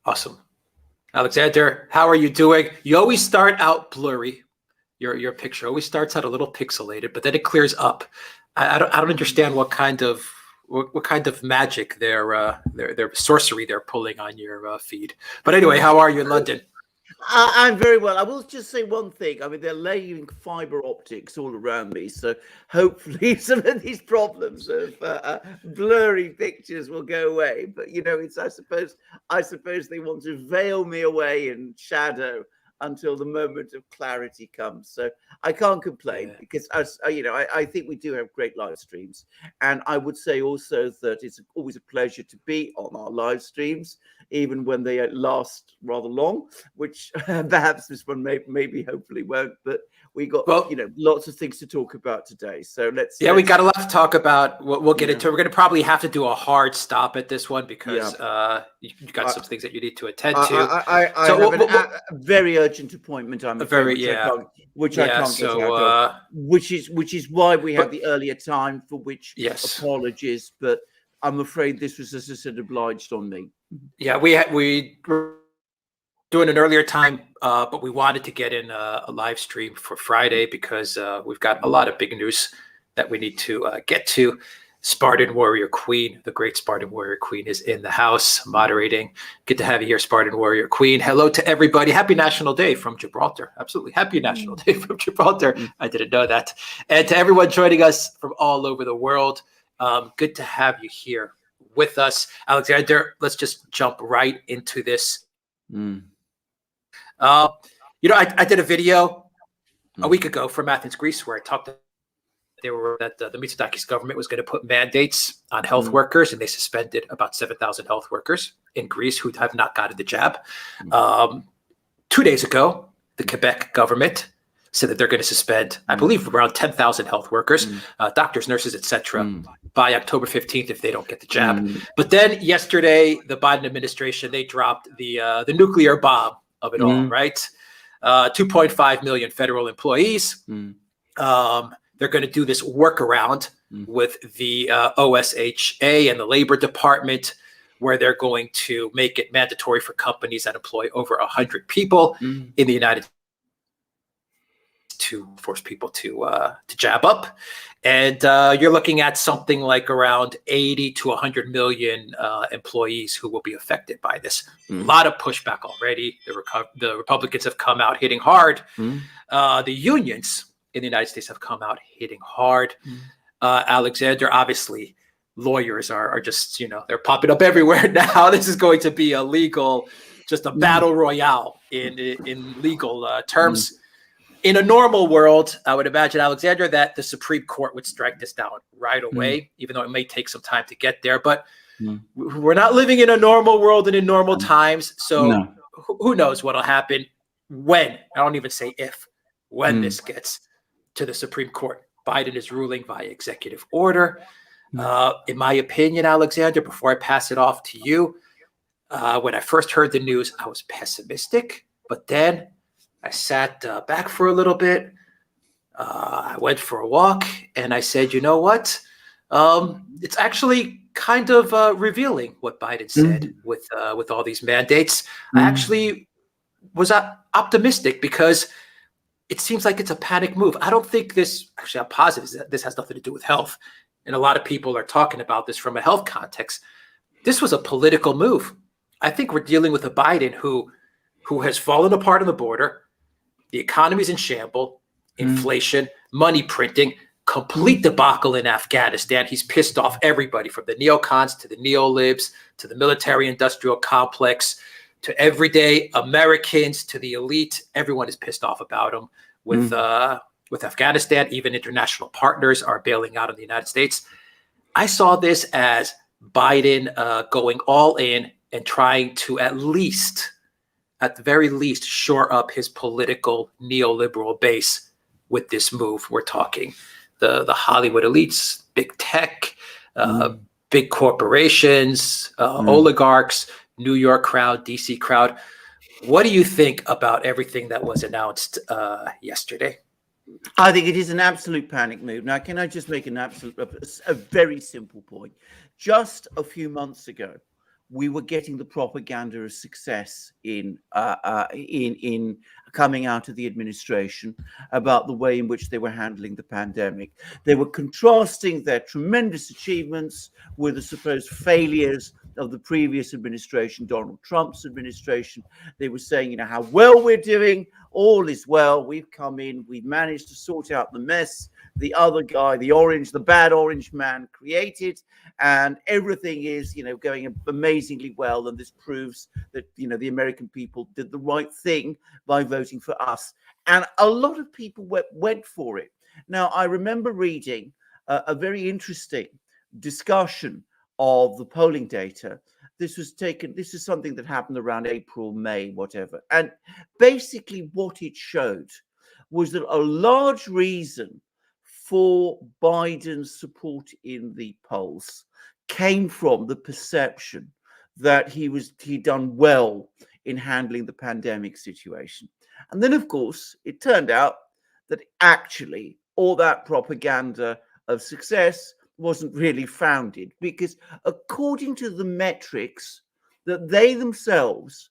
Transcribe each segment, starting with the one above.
Awesome. Alexander, how are you doing? You always start out blurry. Your picture always starts out a little pixelated, but then it clears up. I don't understand what kind of magic their sorcery they're pulling on your feed. But anyway, how are you in London? I'm very well. I will just say one thing. I mean, they're laying fiber optics all around me, so hopefully some of these problems of blurry pictures will go away. But you know, it's I suppose they want to veil me away in shadow until the moment of clarity comes. So I can't complain because I think we do have great live streams, and I would say also that it's always a pleasure to be on our live streams, even when they last rather long, which perhaps this one maybe hopefully won't. But we got lots of things to talk about today. So let's we got a lot to talk about. We'll get into it. We're going to probably have to do a hard stop at this one because you got some things that you need to attend to. I have a very urgent appointment. I'm afraid, which I can't get out of. Which is why we have the earlier time, for which apologies. But I'm afraid this was, as I said, obliged on me. Yeah, we were doing an earlier time, but we wanted to get in a live stream for Friday because we've got a lot of big news that we need to get to. Spartan Warrior Queen, the great Spartan Warrior Queen, is in the house moderating. Good to have you here, Spartan Warrior Queen. Hello to everybody. Happy National Day from Gibraltar. Absolutely. Happy National Day from Gibraltar. I didn't know that. And to everyone joining us from all over the world, good to have you here with us. Alexander, let's just jump right into this. I did a video a week ago from Athens, Greece, where I talked that the Mitsotakis government was going to put mandates on health workers, and they suspended about 7,000 health workers in Greece who have not gotten the jab. 2 days ago, the Quebec government said that they're going to suspend, I believe, around 10,000 health workers, doctors, nurses, etc., by October 15th if they don't get the jab. But then yesterday, the Biden administration, they dropped the nuclear bomb of it all, right? 2.5 million federal employees. They're going to do this workaround with the OSHA and the Labor Department, where they're going to make it mandatory for companies that employ over 100 people in the United States to force people to jab up. And you're looking at something like around 80 to 100 million employees who will be affected by this. A lot of pushback already. The Republicans have come out hitting hard. The unions in the United States have come out hitting hard. Alexander, obviously, lawyers are just, they're popping up everywhere now. This is going to be a legal, just a battle royale in legal terms. In a normal world, I would imagine, Alexander, that the Supreme Court would strike this down right away, even though it may take some time to get there. But we're not living in a normal world and in normal times. So who knows what'll happen when, I don't even say if, when this gets to the Supreme Court. Biden is ruling via executive order. In my opinion, Alexander, before I pass it off to you, when I first heard the news, I was pessimistic, but then I sat back for a little bit. I went for a walk and I said, you know what? It's actually kind of revealing what Biden said with all these mandates. I actually was optimistic because it seems like it's a panic move. I don't think I'm positive this has nothing to do with health. And a lot of people are talking about this from a health context. This was a political move. I think we're dealing with a Biden who has fallen apart on the border. The economy's in shambles, inflation, money printing, complete debacle in Afghanistan. He's pissed off everybody from the neocons to the neolibs to the military-industrial complex to everyday Americans to the elite. Everyone is pissed off about him. With Afghanistan, even international partners are bailing out of the United States. I saw this as Biden going all in and trying to at the very least, shore up his political neoliberal base with this move. We're talking the Hollywood elites, big tech, big corporations, oligarchs, New York crowd, DC crowd. What do you think about everything that was announced yesterday? I think it is an absolute panic move. Now, can I just make a very simple point? Just a few months ago, we were getting the propaganda of success in coming out of the administration about the way in which they were handling the pandemic. They were contrasting their tremendous achievements with the supposed failures of the previous administration, Donald Trump's administration. They were saying, you know, how well we're doing, all is well, we've come in, we've managed to sort out the mess the other guy, the bad orange man created, and everything is, you know, going amazingly well. And this proves that, you know, the American people did the right thing by voting for us. And a lot of people went for it. Now, I remember reading a very interesting discussion of the polling data. This is something that happened around April, May, whatever. And basically what it showed was that a large reason for Biden's support in the polls came from the perception that he'd done well in handling the pandemic situation. And then, of course, it turned out that actually all that propaganda of success wasn't really founded, because according to the metrics that they themselves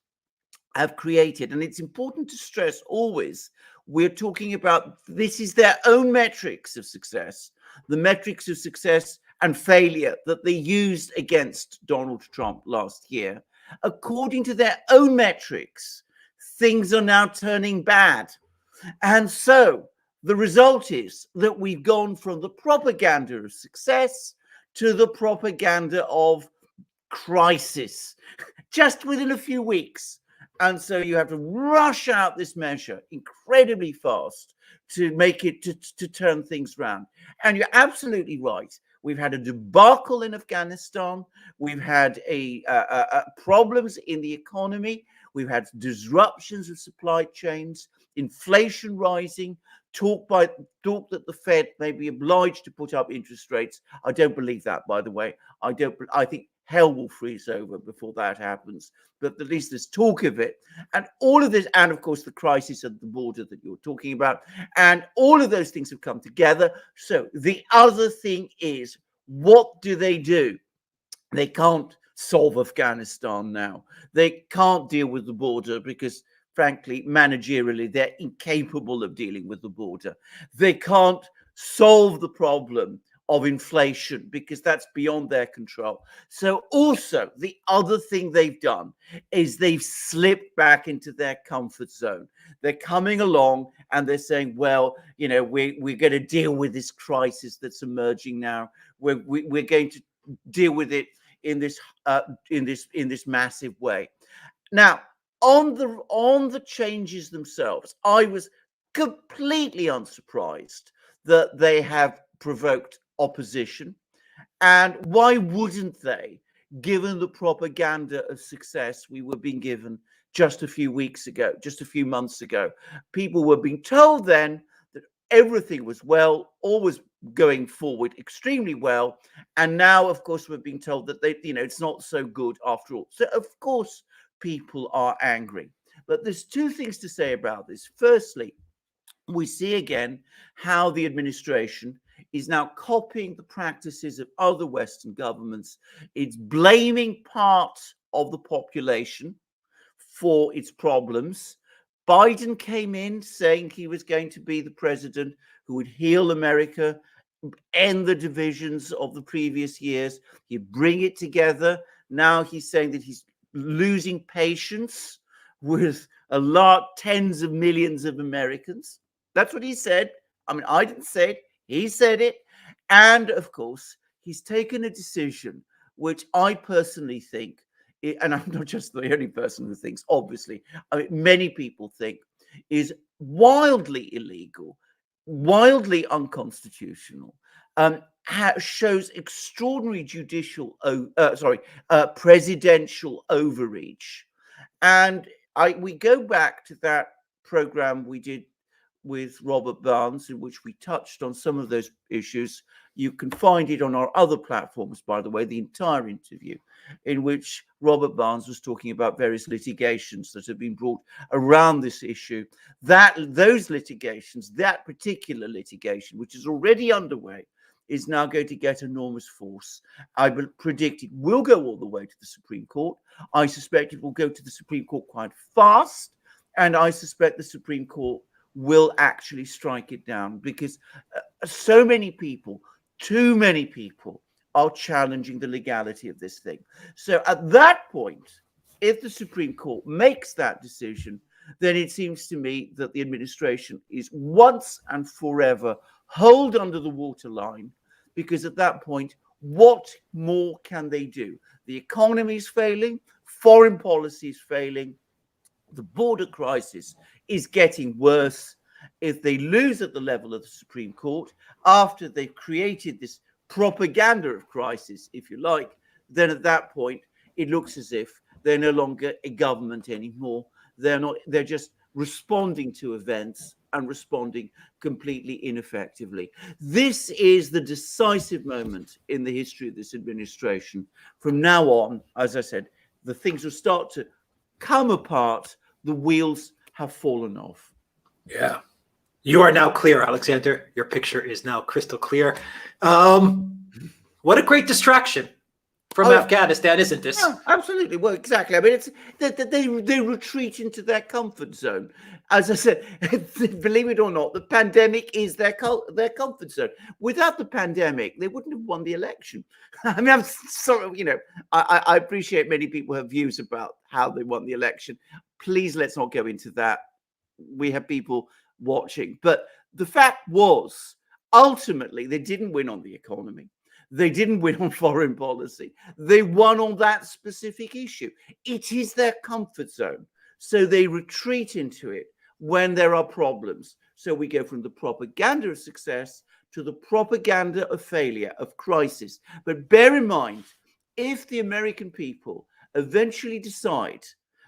have created, and it's important to stress always, we're talking about, this is their own metrics of success, the metrics of success and failure that they used against Donald Trump last year. According to their own metrics, things are now turning bad. And so the result is that we've gone from the propaganda of success to the propaganda of crisis just within a few weeks. And so you have to rush out this measure incredibly fast to make it, to turn things around. And you're absolutely right. We've had a debacle in Afghanistan. We've had problems in the economy. We've had disruptions of supply chains, inflation rising, talk that the Fed may be obliged to put up interest rates. I don't believe that, by the way. I think hell will freeze over before that happens. But at least there's talk of it. And all of this, and of course, the crisis at the border that you're talking about, and all of those things have come together. So the other thing is, what do? They can't solve Afghanistan now. They can't deal with the border because, frankly, managerially, they're incapable of dealing with the border. They can't solve the problem of inflation because that's beyond their control. So also the other thing they've done is they've slipped back into their comfort zone. They're coming along and they're saying, well, you know, we're going to deal with this crisis that's emerging now. We're going to deal with it in this massive way. Now, on the changes themselves, I was completely unsurprised that they have provoked opposition. And why wouldn't they, given the propaganda of success we were being given just a few weeks ago, just a few months ago? People were being told then that everything was well, all was going forward extremely well. And now, of course, we're being told that it's not so good after all. So, of course, people are angry. But there's two things to say about this. Firstly, we see again how the administration is now copying the practices of other Western governments. It's blaming part of the population for its problems. Biden came in saying he was going to be the president who would heal America, end the divisions of the previous years. He'd bring it together. Now he's saying that he's losing patience with tens of millions of Americans. That's what he said. I mean, I didn't say it. He said it. And of course, he's taken a decision which I personally think, and I'm not just the only person who thinks, obviously, I mean, many people think is wildly illegal, wildly unconstitutional, shows extraordinary presidential overreach. And we go back to that program we did with Robert Barnes, in which we touched on some of those issues. You can find it on our other platforms, by the way, the entire interview, in which Robert Barnes was talking about various litigations that have been brought around this issue. That particular litigation, which is already underway, is now going to get enormous force. I will predict it will go all the way to the Supreme Court. I suspect it will go to the Supreme Court quite fast. And I suspect the Supreme Court will actually strike it down because so many people, too many people, are challenging the legality of this thing. So at that point, if the Supreme Court makes that decision, then it seems to me that the administration is once and forever held under the waterline, because at that point, what more can they do? The economy is failing, foreign policy is failing, the border crisis is getting worse. If they lose at the level of the Supreme Court, after they've created this propaganda of crisis, if you like, then at that point, it looks as if they're no longer a government anymore. They're just responding to events and responding completely ineffectively. This is the decisive moment in the history of this administration. From now on, as I said, the things will start to come apart. The wheels have fallen off. Yeah. You are now clear, Alexander. Your picture is now crystal clear. What a great distraction from Afghanistan, isn't this? Yeah, absolutely. Well, exactly. I mean, it's they retreat into their comfort zone. As I said, believe it or not, the pandemic is their comfort zone. Without the pandemic, they wouldn't have won the election. I mean, I'm sort of, I appreciate many people have views about how they won the election. Please, let's not go into that. We have people watching, but the fact was, ultimately, they didn't win on the economy. They didn't win on foreign policy. They won on that specific issue. It is their comfort zone. So they retreat into it when there are problems. So we go from the propaganda of success to the propaganda of failure, of crisis. But bear in mind, if the American people eventually decide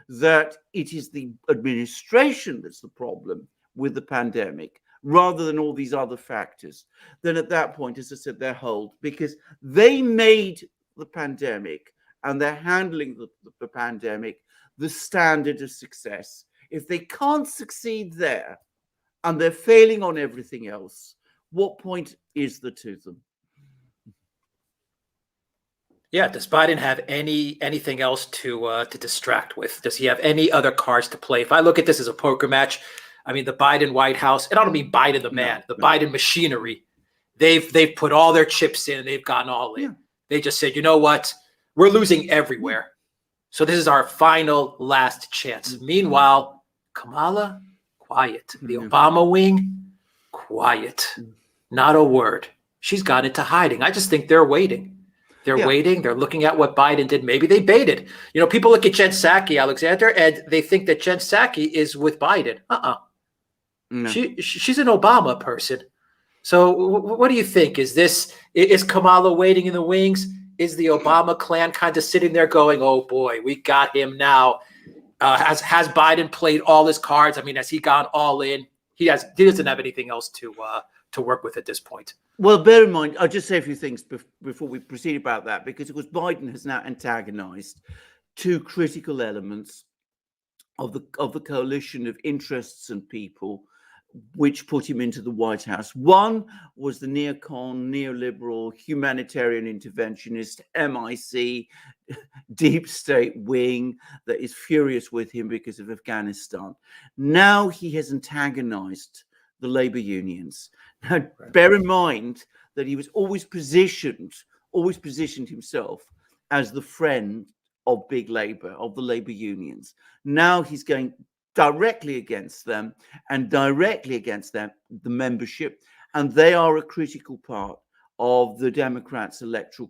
that it is the administration that's the problem with the pandemic, rather than all these other factors, then at that point, as I said, they're held, because they made the pandemic and they're handling the pandemic the standard of success. If they can't succeed there and they're failing on everything else, what point is there to them? Yeah, does Biden have anything else to distract with? Does he have any other cards to play? If I look at this as a poker match, I mean, the Biden White House, and I don't mean Biden the man, Biden machinery, they've put all their chips in and they've gone all in. Yeah. They just said, you know what? We're losing everywhere. So this is our final last chance. Meanwhile, Kamala, quiet. The Obama wing, quiet. Not a word. She's gone into hiding. I just think they're waiting. They're waiting. They're looking at what Biden did. Maybe they baited. People look at Jen Psaki, Alexander, and they think that Jen Psaki is with Biden. No. She's an Obama person. So what do you think? Is Kamala waiting in the wings? Is the Obama clan kind of sitting there going, oh boy, we got him now? Has Biden played all his cards? I mean, has he gone all in? He doesn't have anything else to work with at this point. Well, bear in mind, I'll just say a few things before we proceed about that, because of course Biden has now antagonized two critical elements of the coalition of interests and people which put him into the White House. One was the neocon, neoliberal, humanitarian interventionist, MIC, deep state wing that is furious with him because of Afghanistan. Now he has antagonized the labor unions. Now, bear in mind that he was always positioned himself as the friend of big labor, of the labor unions. Now he's going directly against them and directly against them, the membership, and they are a critical part of the Democrats' electoral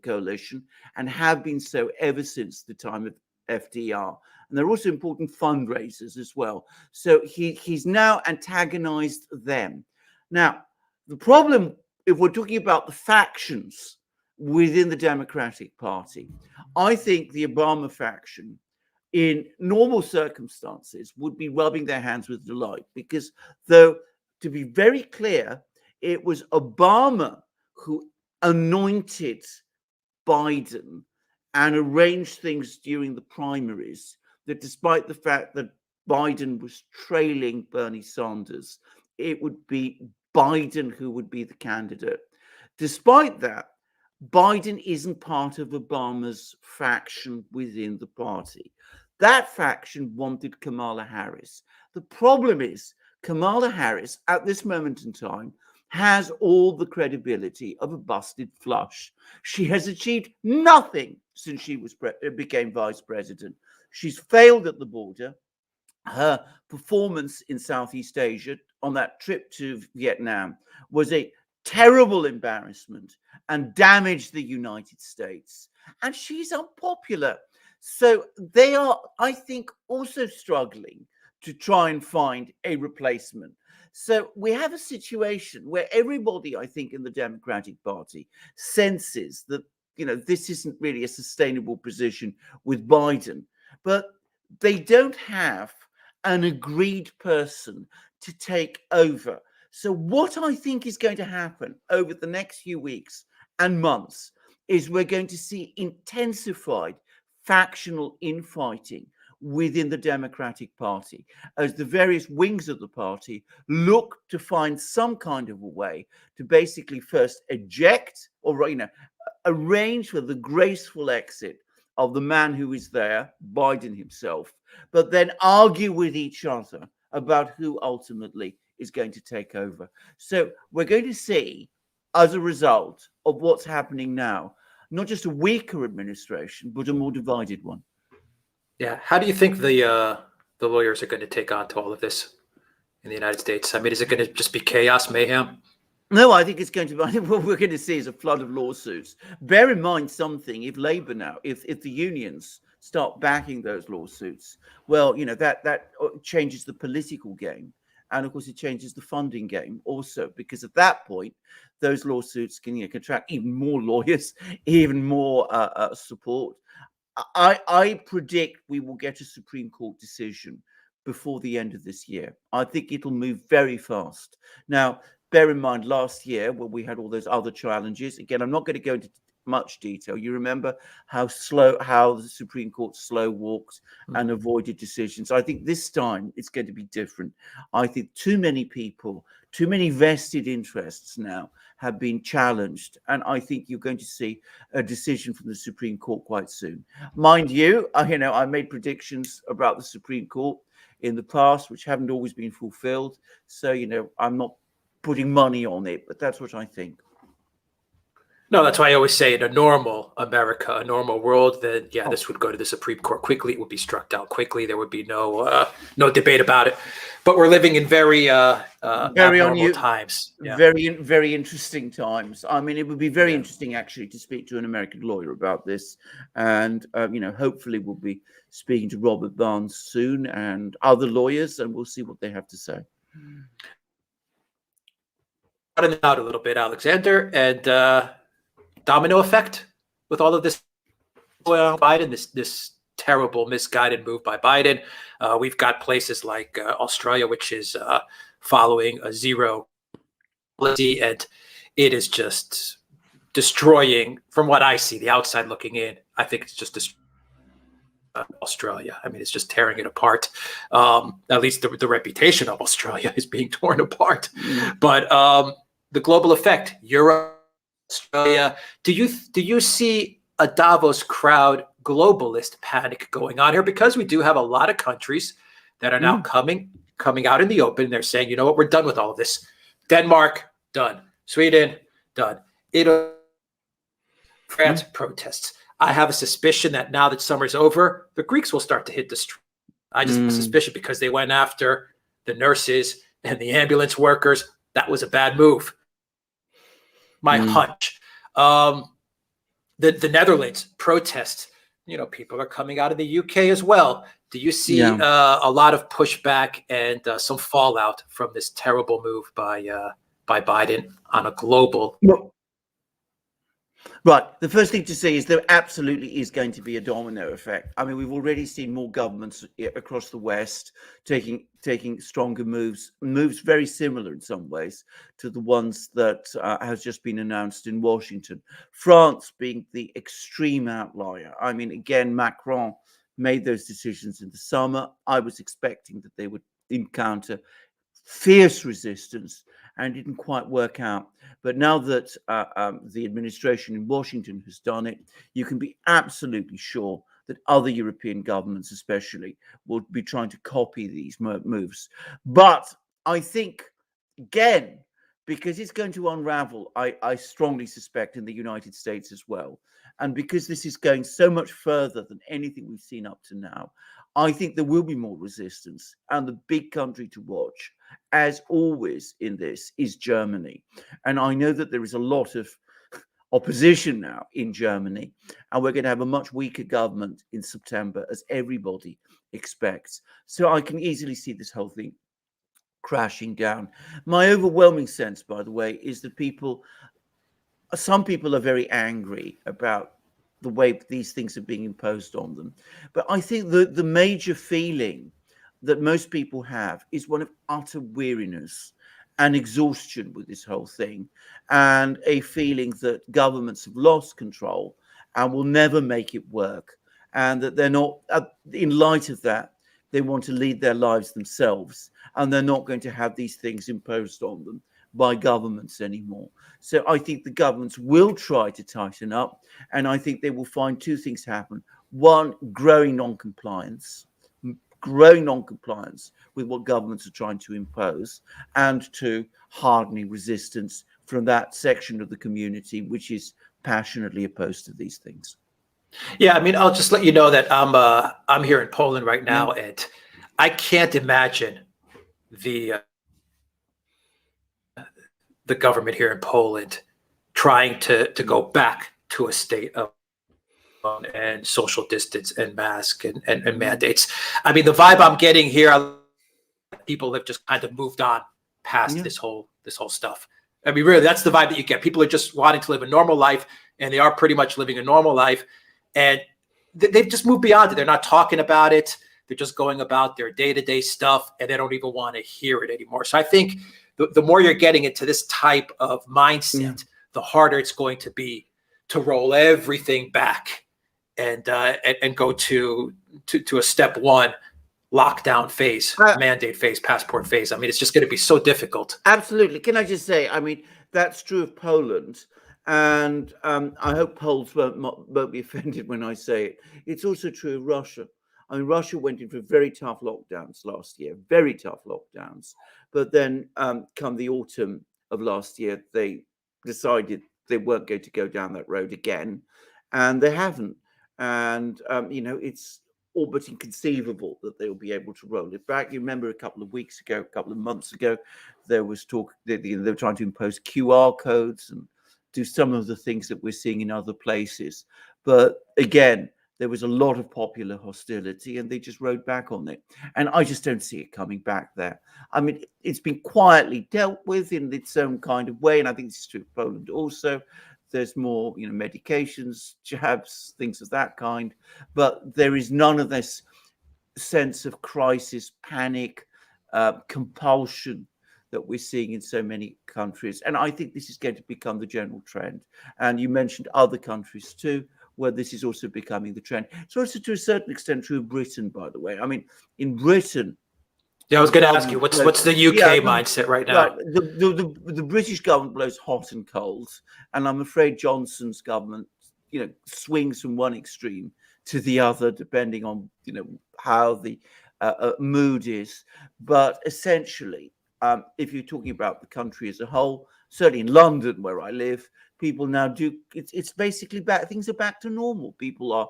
coalition and have been so ever since the time of FDR. And they're also important fundraisers as well. So he's now antagonized them. Now, the problem, if we're talking about the factions within the Democratic Party, I think the Obama faction in normal circumstances would be rubbing their hands with delight, because though, to be very clear, it was Obama who anointed Biden and arranged things during the primaries, that despite the fact that Biden was trailing Bernie Sanders, it would be Biden who would be the candidate. Despite that, Biden isn't part of Obama's faction within the party. That faction wanted Kamala Harris. The problem is Kamala Harris, at this moment in time, has all the credibility of a busted flush. She has achieved nothing since she became vice president. She's failed at the border. Her performance in Southeast Asia on that trip to Vietnam was a terrible embarrassment and damaged the United States. And she's unpopular. So they are, I think, also struggling to try and find a replacement. So we have a situation where everybody, I think, in the Democratic Party senses that, this isn't really a sustainable position with Biden, but they don't have an agreed person to take over. So what I think is going to happen over the next few weeks and months is we're going to see intensified factional infighting within the Democratic Party as the various wings of the party look to find some kind of a way to basically first eject or arrange for the graceful exit of the man who is there, Biden himself, but then argue with each other about who ultimately is going to take over. So we're going to see, as a result of what's happening now, not just a weaker administration, but a more divided one. Yeah. How do you think the lawyers are going to take on to all of this in the United States? I mean, is it going to just be chaos, mayhem? No, I think it's going to be, I think what we're going to see is a flood of lawsuits. Bear in mind something, if Labour now, if the unions start backing those lawsuits, well, that changes the political game. And of course, it changes the funding game also, because at that point, those lawsuits can attract even more lawyers, even more support. I predict we will get a Supreme Court decision before the end of this year. I think it'll move very fast. Now, bear in mind, last year, when we had all those other challenges, again, I'm not going to go into much detail. You remember how the Supreme Court slow walked and avoided decisions. I think this time it's going to be different. I think too many people, too many vested interests now have been challenged. And I think you're going to see a decision from the Supreme Court quite soon. Mind you, I made predictions about the Supreme Court in the past, which haven't always been fulfilled. So, I'm not putting money on it, but that's what I think. No, that's why I always say in a normal America, a normal world, that this would go to the Supreme Court quickly. It would be struck down quickly. There would be no debate about it. But we're living in very abnormal times. Yeah. Very, very interesting times. I mean, it would be very interesting actually to speak to an American lawyer about this, and hopefully we'll be speaking to Robert Barnes soon and other lawyers, and we'll see what they have to say. Out a little bit, Alexander, and domino effect with all of this Biden, this terrible misguided move by Biden. We've got places like Australia, which is following a zero policy, and it is just destroying, from what I see, the outside looking in. I think it's just destroying Australia. I mean, it's just tearing it apart. At least the reputation of Australia is being torn apart. But the global effect, Europe, Australia. Do you see a Davos crowd globalist panic going on here? Because we do have a lot of countries that are now coming out in the open. They're saying, you know what, we're done with all of this. Denmark, done. Sweden, done. Italy, France, protests. I have a suspicion that now that summer's over, the Greeks will start to hit the street. I just have a suspicion because they went after the nurses and the ambulance workers. That was a bad move. My hunch. The Netherlands protests. People are coming out of the UK as well. Do you see a lot of pushback and some fallout from this terrible move by Biden on a global? Right. The first thing to say is there absolutely is going to be a domino effect. I mean, we've already seen more governments across the West taking stronger moves very similar in some ways to the ones that has just been announced in Washington. France being the extreme outlier. I mean, again, Macron made those decisions in the summer. I was expecting that they would encounter fierce resistance and didn't quite work out. But now that the administration in Washington has done it, you can be absolutely sure that other European governments especially will be trying to copy these moves. But I think, again, because it's going to unravel, I strongly suspect, in the United States as well. And because this is going so much further than anything we've seen up to now, I think there will be more resistance. And the big country to watch, as always in this, is Germany. And I know that there is a lot of opposition now in Germany, and we're going to have a much weaker government in September, as everybody expects. So I can easily see this whole thing crashing down. My overwhelming sense, by the way, is that some people are very angry about the way these things are being imposed on them. But I think the major feeling that most people have is one of utter weariness and exhaustion with this whole thing, and a feeling that governments have lost control and will never make it work, and that they're not, in light of that, they want to lead their lives themselves, and they're not going to have these things imposed on them by governments anymore. So I think the governments will try to tighten up, and I think they will find two things happen. One, growing non-compliance with what governments are trying to impose, and two, hardening resistance from that section of the community which is passionately opposed to these things. Yeah, I mean, I'll just let you know that I'm here in Poland right now, and I can't imagine the government here in Poland trying to go back to a state of and social distance and mask and mandates. I mean, the vibe I'm getting here, people have just kind of moved on past this whole stuff. I mean, really, that's the vibe that you get. People are just wanting to live a normal life, and they are pretty much living a normal life. And they've just moved beyond it. They're not talking about it. They're just going about their day-to-day stuff, and they don't even want to hear it anymore. So I think the more you're getting into this type of mindset, the harder it's going to be to roll everything back and go to a step one lockdown phase, mandate phase, passport phase. I mean, it's just going to be so difficult. Absolutely. Can I just say, I mean, that's true of Poland. And I hope Poles won't be offended when I say it. It's also true of Russia. I mean, Russia went into very tough lockdowns last year, very tough lockdowns. But then come the autumn of last year, they decided they weren't going to go down that road again. And they haven't. And, it's all but inconceivable that they'll be able to roll it back. You remember a couple of months ago, there was talk that they were trying to impose QR codes and do some of the things that we're seeing in other places. But again, there was a lot of popular hostility, and they just rode back on it. And I just don't see it coming back there. I mean, it's been quietly dealt with in its own kind of way, and I think this is true of Poland also. There's more, medications, jabs, things of that kind. But there is none of this sense of crisis, panic, compulsion that we're seeing in so many countries. And I think this is going to become the general trend. And you mentioned other countries too, where this is also becoming the trend. It's also to a certain extent true of Britain, by the way. I mean, in Britain, yeah, I was going to ask you, what's the UK mindset right now? Right. The British government blows hot and cold, and I'm afraid Johnson's government, swings from one extreme to the other, depending on how the mood is. But essentially, if you're talking about the country as a whole, certainly in London, where I live, people now do. It's basically back. Things are back to normal. People are.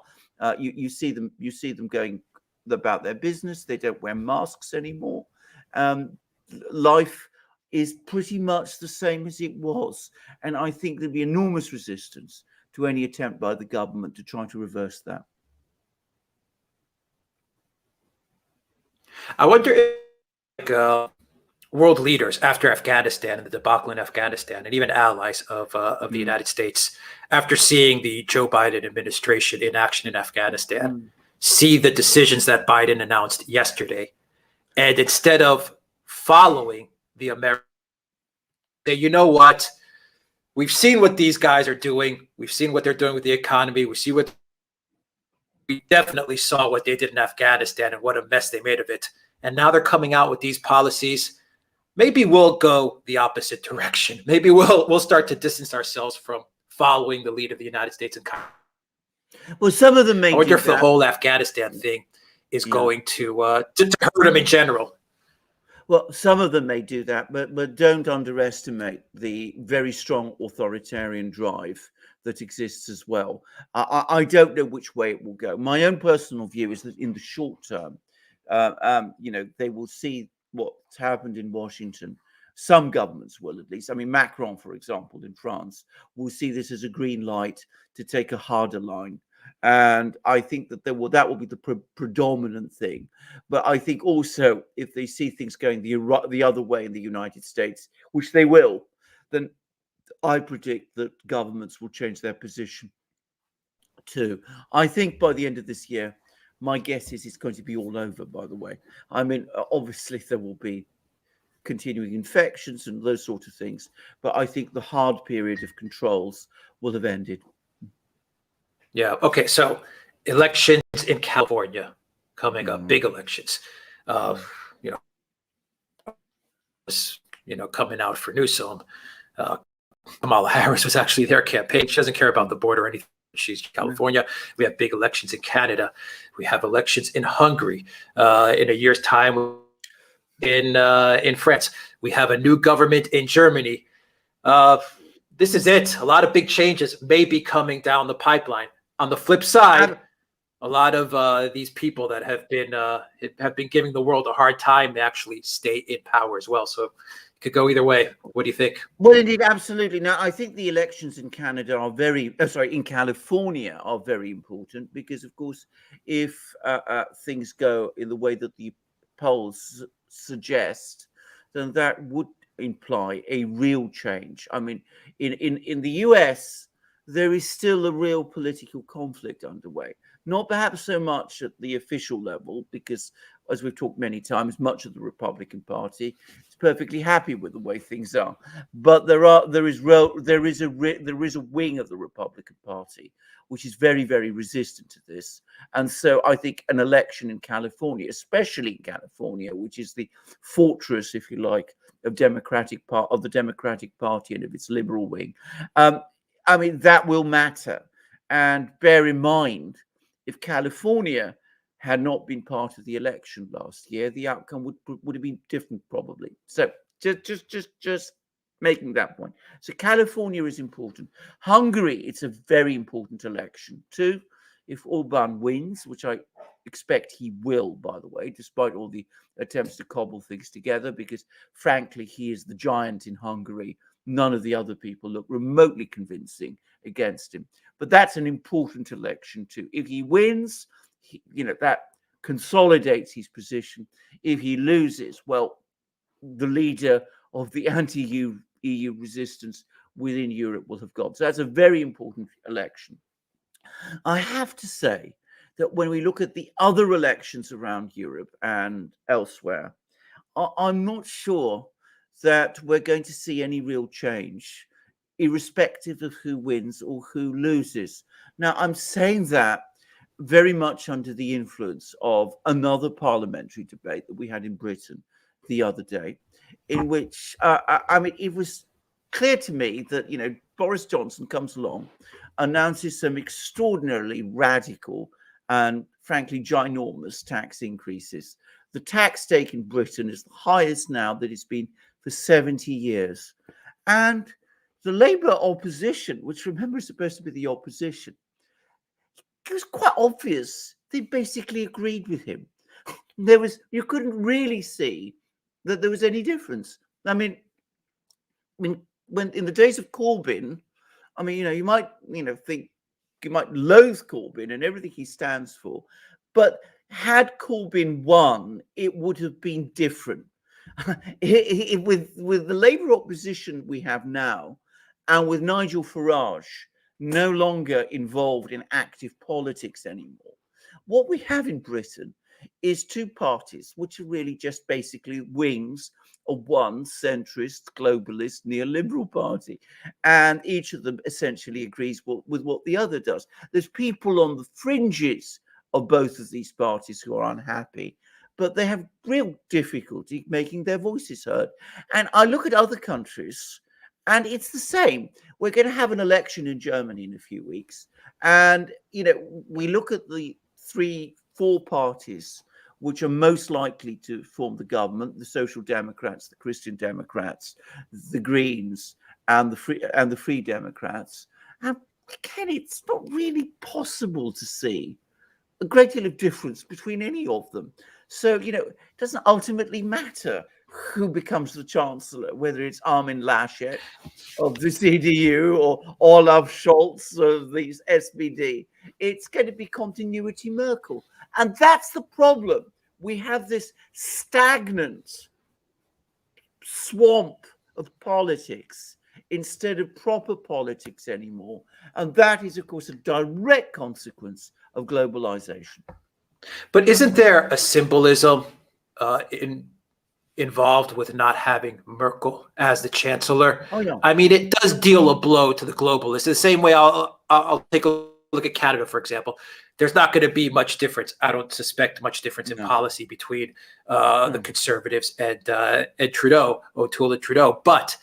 You see them going about their business. They don't wear masks anymore. Life is pretty much the same as it was. And I think there'd be enormous resistance to any attempt by the government to try to reverse that. I wonder if world leaders after Afghanistan and the debacle in Afghanistan, and even allies of the United States, after seeing the Joe Biden administration in action in Afghanistan, see the decisions that Biden announced yesterday, and instead of following the American, say, you know what, we've seen what these guys are doing. We've seen what they're doing with the economy. We definitely saw what they did in Afghanistan and what a mess they made of it. And now they're coming out with these policies. maybe we'll go the opposite direction. Maybe we'll start to distance ourselves from following the lead of the United States and Well, some of them may I wonder do if the that. whole Afghanistan thing is going to hurt them in general. Well, some of them may do that, but don't underestimate the very strong authoritarian drive that exists as well. I don't know which way it will go. My own personal view is that in the short term, they will see what's happened in Washington. Some governments will, at least. I mean, Macron, for example, in France, will see this as a green light to take a harder line. And I think that that will be the predominant thing. But I think also if they see things going the other way in the United States, which they will, then I predict that governments will change their position too. I think by the end of this year, my guess is it's going to be all over, by the way. I mean, obviously there will be continuing infections and those sort of things, but I think the hard period of controls will have ended. Yeah. Okay. So elections in California coming up, big elections. Coming out for Newsom. Kamala Harris was actually their campaign. She doesn't care about the border or anything. She's California. We have big elections in Canada. We have elections in Hungary in a year's time. In France, we have a new government in Germany. This is it. A lot of big changes may be coming down the pipeline. On the flip side, a lot of these people that have been giving the world a hard time, they actually stay in power as well. So it could go either way. What do you think? Well, indeed, absolutely. Now, I think the elections in Canada are in California are very important because, of course, if things go in the way that the polls suggest, then that would imply a real change. I mean, in the US, there is still a real political conflict underway. Not perhaps so much at the official level, because as we've talked many times, much of the Republican Party is perfectly happy with the way things are. But there is a wing of the Republican Party which is very, very resistant to this. And so I think an election in California, especially in California, which is the fortress, if you like, of the Democratic Party and of its liberal wing, I mean, that will matter. And bear in mind, if California had not been part of the election last year, the outcome would have been different, probably. So just making that point. So California is important. Hungary, it's a very important election too. If Orban wins, which I expect he will, by the way, despite all the attempts to cobble things together, because frankly, he is the giant in Hungary. None of the other people look remotely convincing against him. But that's an important election too. If he wins, that consolidates his position. If he loses, well, the leader of the anti-EU resistance within Europe will have gone. So that's a very important election. I have to say that when we look at the other elections around Europe and elsewhere, I'm not sure that we're going to see any real change, irrespective of who wins or who loses. Now, I'm saying that very much under the influence of another parliamentary debate that we had in Britain the other day, in which, I mean, it was clear to me that, Boris Johnson comes along, announces some extraordinarily radical and frankly ginormous tax increases. The tax take in Britain is the highest now that it's been for 70 years. And the Labour opposition, which remember is supposed to be the opposition, it was quite obvious they basically agreed with him. You couldn't really see that there was any difference. I mean, when in the days of Corbyn, I mean, you might, think you might loathe Corbyn and everything he stands for, but had Corbyn won, it would have been different. With the Labour opposition we have now, and with Nigel Farage no longer involved in active politics anymore, what we have in Britain is two parties which are really just basically wings of one centrist, globalist, neoliberal party. And each of them essentially agrees with what the other does. There's people on the fringes of both of these parties who are unhappy, but they have real difficulty making their voices heard. And I look at other countries, and it's the same. We're going to have an election in Germany in a few weeks. And, we look at the 3-4 parties which are most likely to form the government: the Social Democrats, the Christian Democrats, the Greens, and the Free Democrats. And again, it's not really possible to see a great deal of difference between any of them. So, it doesn't ultimately matter who becomes the chancellor, whether it's Armin Laschet of the CDU or Olaf Scholz of the SPD. It's going to be continuity Merkel. And that's the problem. We have this stagnant swamp of politics instead of proper politics anymore. And that is, of course, a direct consequence of globalization. But isn't there a symbolism involved with not having Merkel as the chancellor? Oh, yeah. I mean, it does deal a blow to the globalists. The same way I'll take a look at Canada, for example. There's not going to be much difference. I don't suspect much difference in policy between the Conservatives and Trudeau, O'Toole and Trudeau. But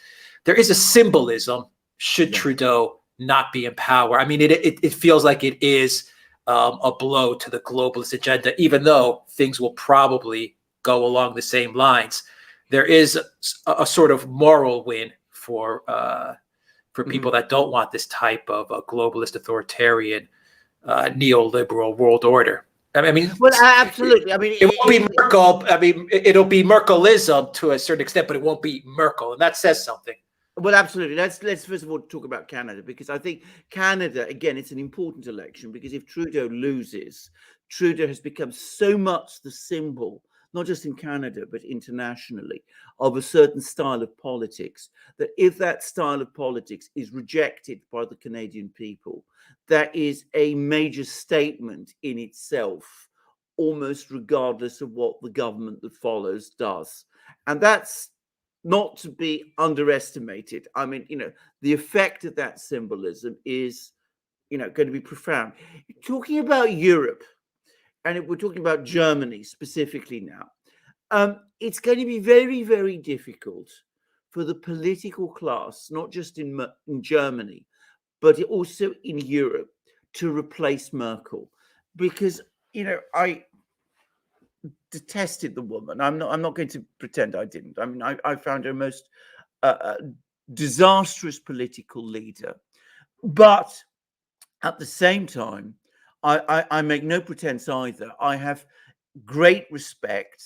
there is a symbolism should Trudeau not be in power. I mean, it feels like it is a blow to the globalist agenda, even though things will probably go along the same lines. There is a sort of moral win for people that don't want this type of a globalist, authoritarian, neoliberal world order. I mean, well, absolutely. I mean, it won't be Merkel. I mean, it'll be Merkelism to a certain extent, but it won't be Merkel, and that says something. Well, absolutely. Let's first of all talk about Canada, because I think Canada, again, it's an important election, because if Trudeau loses, Trudeau has become so much the symbol, not just in Canada, but internationally, of a certain style of politics, that if that style of politics is rejected by the Canadian people, that is a major statement in itself, almost regardless of what the government that follows does. And that's not to be underestimated. I mean, the effect of that symbolism is, going to be profound. Talking about Europe, and we're talking about Germany specifically now, it's going to be very, very difficult for the political class, not just in Germany, but also in Europe, to replace Merkel, because I detested the woman. I'm not going to pretend I didn't. I mean, I found her most disastrous political leader, but at the same time, I make no pretense either. I have great respect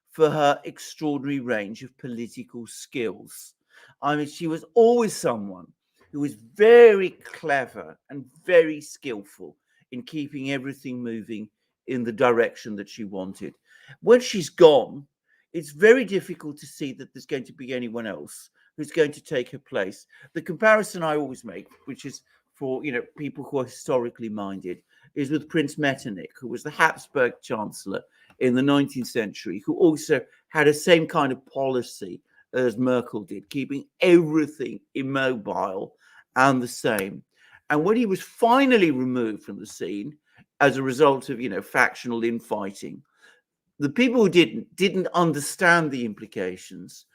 for her extraordinary range of political skills. I mean, she was always someone who was very clever and very skillful in keeping everything moving in the direction that she wanted. When she's gone, it's very difficult to see that there's going to be anyone else who's going to take her place. The comparison I always make, which is for people who are historically minded, is with Prince Metternich, who was the Habsburg Chancellor in the 19th century, who also had the same kind of policy as Merkel did, keeping everything immobile and the same. And when he was finally removed from the scene as a result of factional infighting, the people who didn't understand the implications,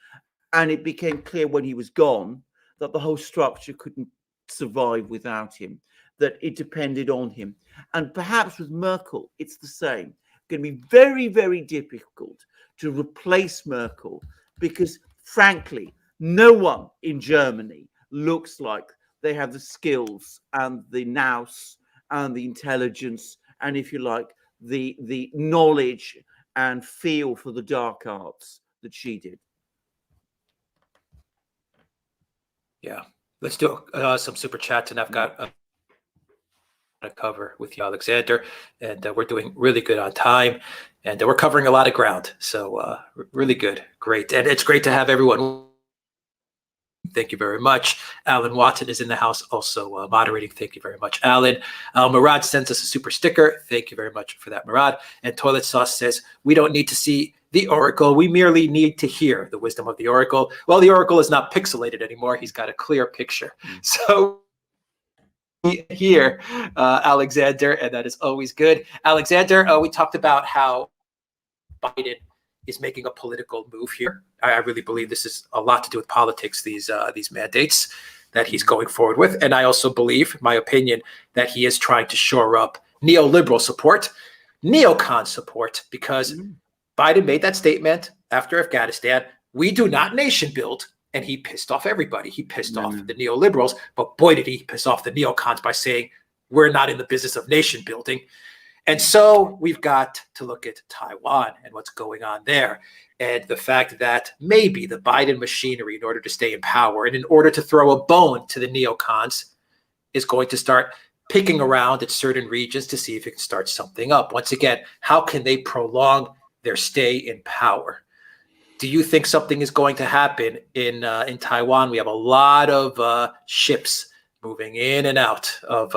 and it became clear when he was gone that the whole structure couldn't survive without him, that it depended on him. And perhaps with Merkel, it's the same. It's going to be very, very difficult to replace Merkel, because frankly, no one in Germany looks like they have the skills and the nous and the intelligence, and if you like, the knowledge and feel for the dark arts that she did. Yeah, let's do some super chats, and I've got a cover with you, Alexander, and we're doing really good on time, and we're covering a lot of ground, so really good, great, and it's great to have everyone. Thank you very much. Alan Watson is in the house also moderating. Thank you very much, Alan. Murad sends us a super sticker. Thank you very much for that, Murad. And Toilet Sauce says, we don't need to see the oracle. We merely need to hear the wisdom of the oracle. Well, the oracle is not pixelated anymore. He's got a clear picture. So here, Alexander, and that is always good. Alexander, we talked about how Biden is making a political move here. I really believe this is a lot to do with politics, these mandates that he's going forward with. And I also believe, in my opinion, that he is trying to shore up neoliberal support, neocon support, because Biden made that statement after Afghanistan, we do not nation build. And he pissed off everybody. He pissed off the neoliberals, but boy, did he piss off the neocons by saying, we're not in the business of nation building. And so we've got to look at Taiwan and what's going on there. And the fact that maybe the Biden machinery, in order to stay in power and in order to throw a bone to the neocons, is going to start picking around at certain regions to see if it can start something up. Once again, how can they prolong their stay in power? Do you think something is going to happen in Taiwan? We have a lot of ships moving in and out of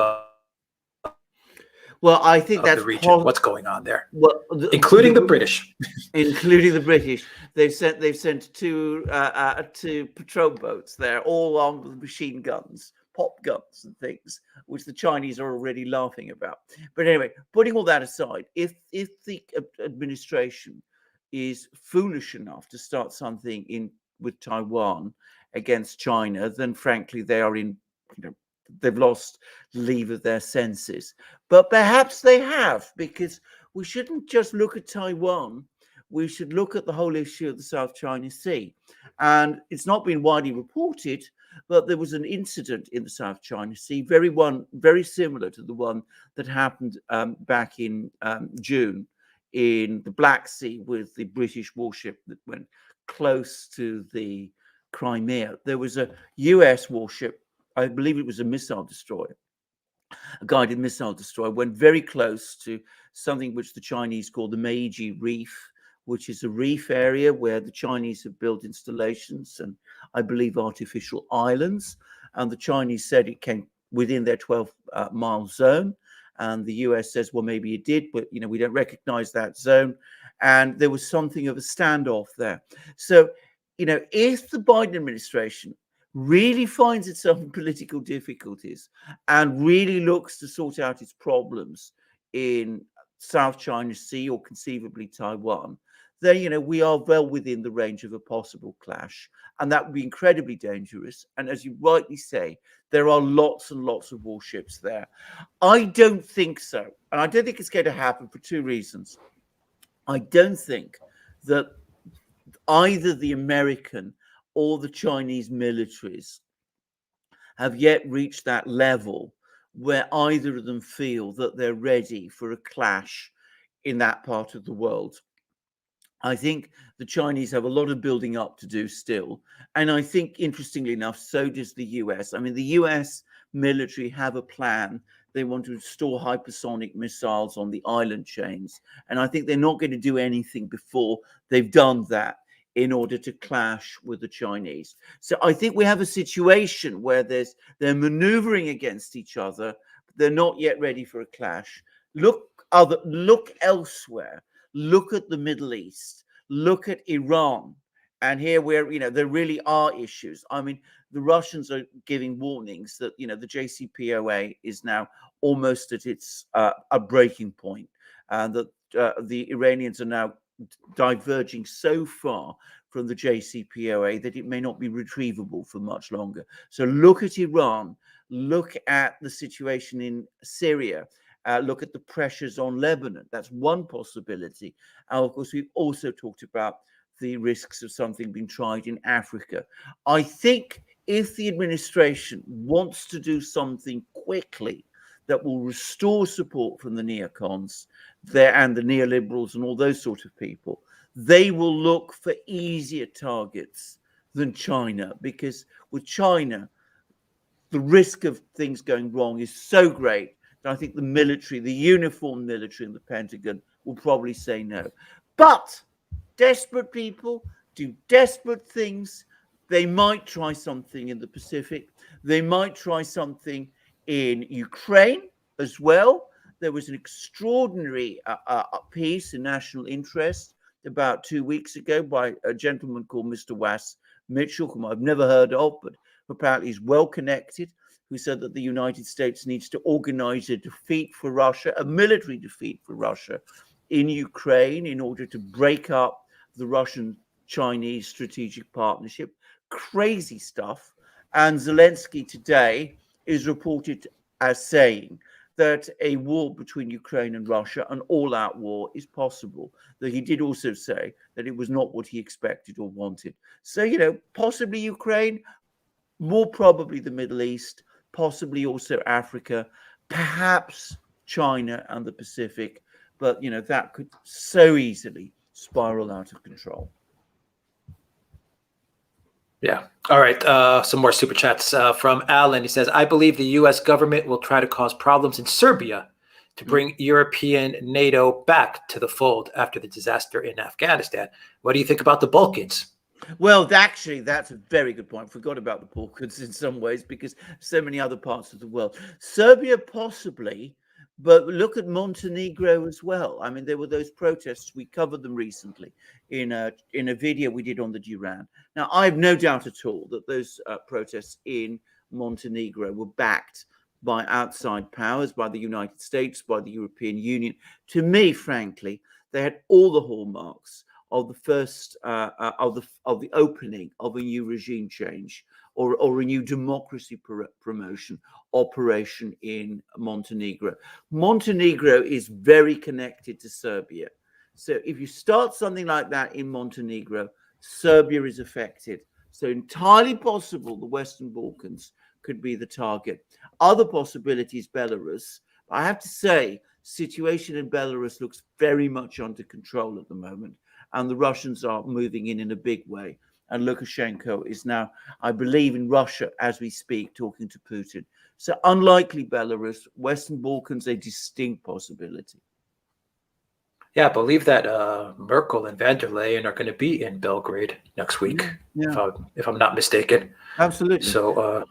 well, I think that's the region. What's going on there? Well, including the British. Including the British. They've sent two patrol boats there, all armed with machine guns, pop guns and things, which the Chinese are already laughing about. But anyway, putting all that aside, if the administration is foolish enough to start something with Taiwan against China, then frankly they are they've lost leave of their senses. But perhaps they have, because we shouldn't just look at Taiwan. We should look at the whole issue of the South China Sea. And it's not been widely reported, but there was an incident in the South China Sea, very similar to the one that happened back in June in the Black Sea with the British warship that went close to the Crimea. There was a US warship, I believe it was a missile destroyer, a guided missile destroyer, went very close to something which the Chinese call the Meiji Reef, which is a reef area where the Chinese have built installations and I believe artificial islands. And the Chinese said it came within their 12-mile zone. And the US says, well, maybe it did, but we don't recognize that zone. And there was something of a standoff there. So, if the Biden administration really finds itself in political difficulties and really looks to sort out its problems in South China Sea or conceivably Taiwan, then, we are well within the range of a possible clash. And that would be incredibly dangerous. And as you rightly say, there are lots and lots of warships there. I don't think so. And I don't think it's going to happen for two reasons. I don't think that either the American or the Chinese militaries have yet reached that level where either of them feel that they're ready for a clash in that part of the world. I think the Chinese have a lot of building up to do still. And I think, interestingly enough, so does the US. I mean, the US military have a plan. They want to store hypersonic missiles on the island chains. And I think they're not going to do anything before they've done that in order to clash with the Chinese. So I think we have a situation where they're maneuvering against each other, but they're not yet ready for a clash. Look elsewhere. Look at the Middle East. Look at Iran. And here there really are issues. I mean, the Russians are giving warnings that, the JCPOA is now almost at its a breaking point, and that the Iranians are now diverging so far from the JCPOA that it may not be retrievable for much longer. So look at Iran. Look at the situation in Syria. Look at the pressures on Lebanon. That's one possibility. And of course, we've also talked about the risks of something being tried in Africa. I think if the administration wants to do something quickly that will restore support from the neocons and the neoliberals and all those sort of people, they will look for easier targets than China, because with China, the risk of things going wrong is so great. I think the military, the uniformed military in the Pentagon will probably say no. But desperate people do desperate things. They might try something in the Pacific. They might try something in Ukraine as well. There was an extraordinary piece in National Interest about 2 weeks ago by a gentleman called Mr. Was Mitchell, whom I've never heard of, but apparently he's well connected, who said that the United States needs to organize a defeat for Russia, a military defeat for Russia in Ukraine in order to break up the Russian-Chinese strategic partnership. Crazy stuff. And Zelensky today is reported as saying that a war between Ukraine and Russia, an all-out war, is possible. Though he did also say that it was not what he expected or wanted. So, possibly Ukraine, more probably the Middle East, possibly also Africa, perhaps China and the Pacific. But, that could so easily spiral out of control. Yeah. All right. Some more super chats from Alan. He says, I believe the U.S. government will try to cause problems in Serbia to bring European NATO back to the fold after the disaster in Afghanistan. What do you think about the Balkans? Well, actually, that's a very good point. Forgot about the Balkans in some ways because so many other parts of the world. Serbia, possibly, but look at Montenegro as well. I mean, there were those protests. We covered them recently in a video we did on the Duran. Now, I have no doubt at all that those protests in Montenegro were backed by outside powers, by the United States, by the European Union. To me, frankly, they had all the hallmarks of the first of the opening of a new regime change or a new democracy promotion operation in Montenegro. Montenegro is very connected to Serbia. So if you start something like that in Montenegro, Serbia is affected. So entirely possible the Western Balkans could be the target. Other possibilities, Belarus. I have to say, situation in Belarus looks very much under control at the moment. And the Russians are moving in a big way. And Lukashenko is now, I believe, in Russia as we speak, talking to Putin. So unlikely Belarus, Western Balkans, a distinct possibility. Yeah, I believe that Merkel and van der Leyen are going to be in Belgrade next week, if I'm not mistaken. Absolutely. So,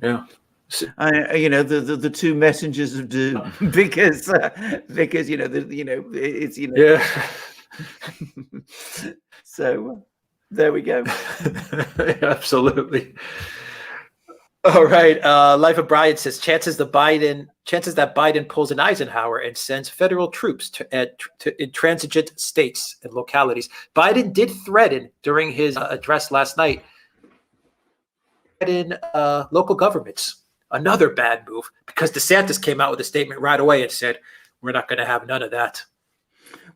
yeah. The two messengers of doom because it's yeah. So there we go. Absolutely. All right. Life of Brian says chances that Biden pulls an Eisenhower and sends federal troops to intransigent states and localities. Biden did threaten during his address last night in local governments. Another bad move because DeSantis came out with a statement right away and said, we're not going to have none of that.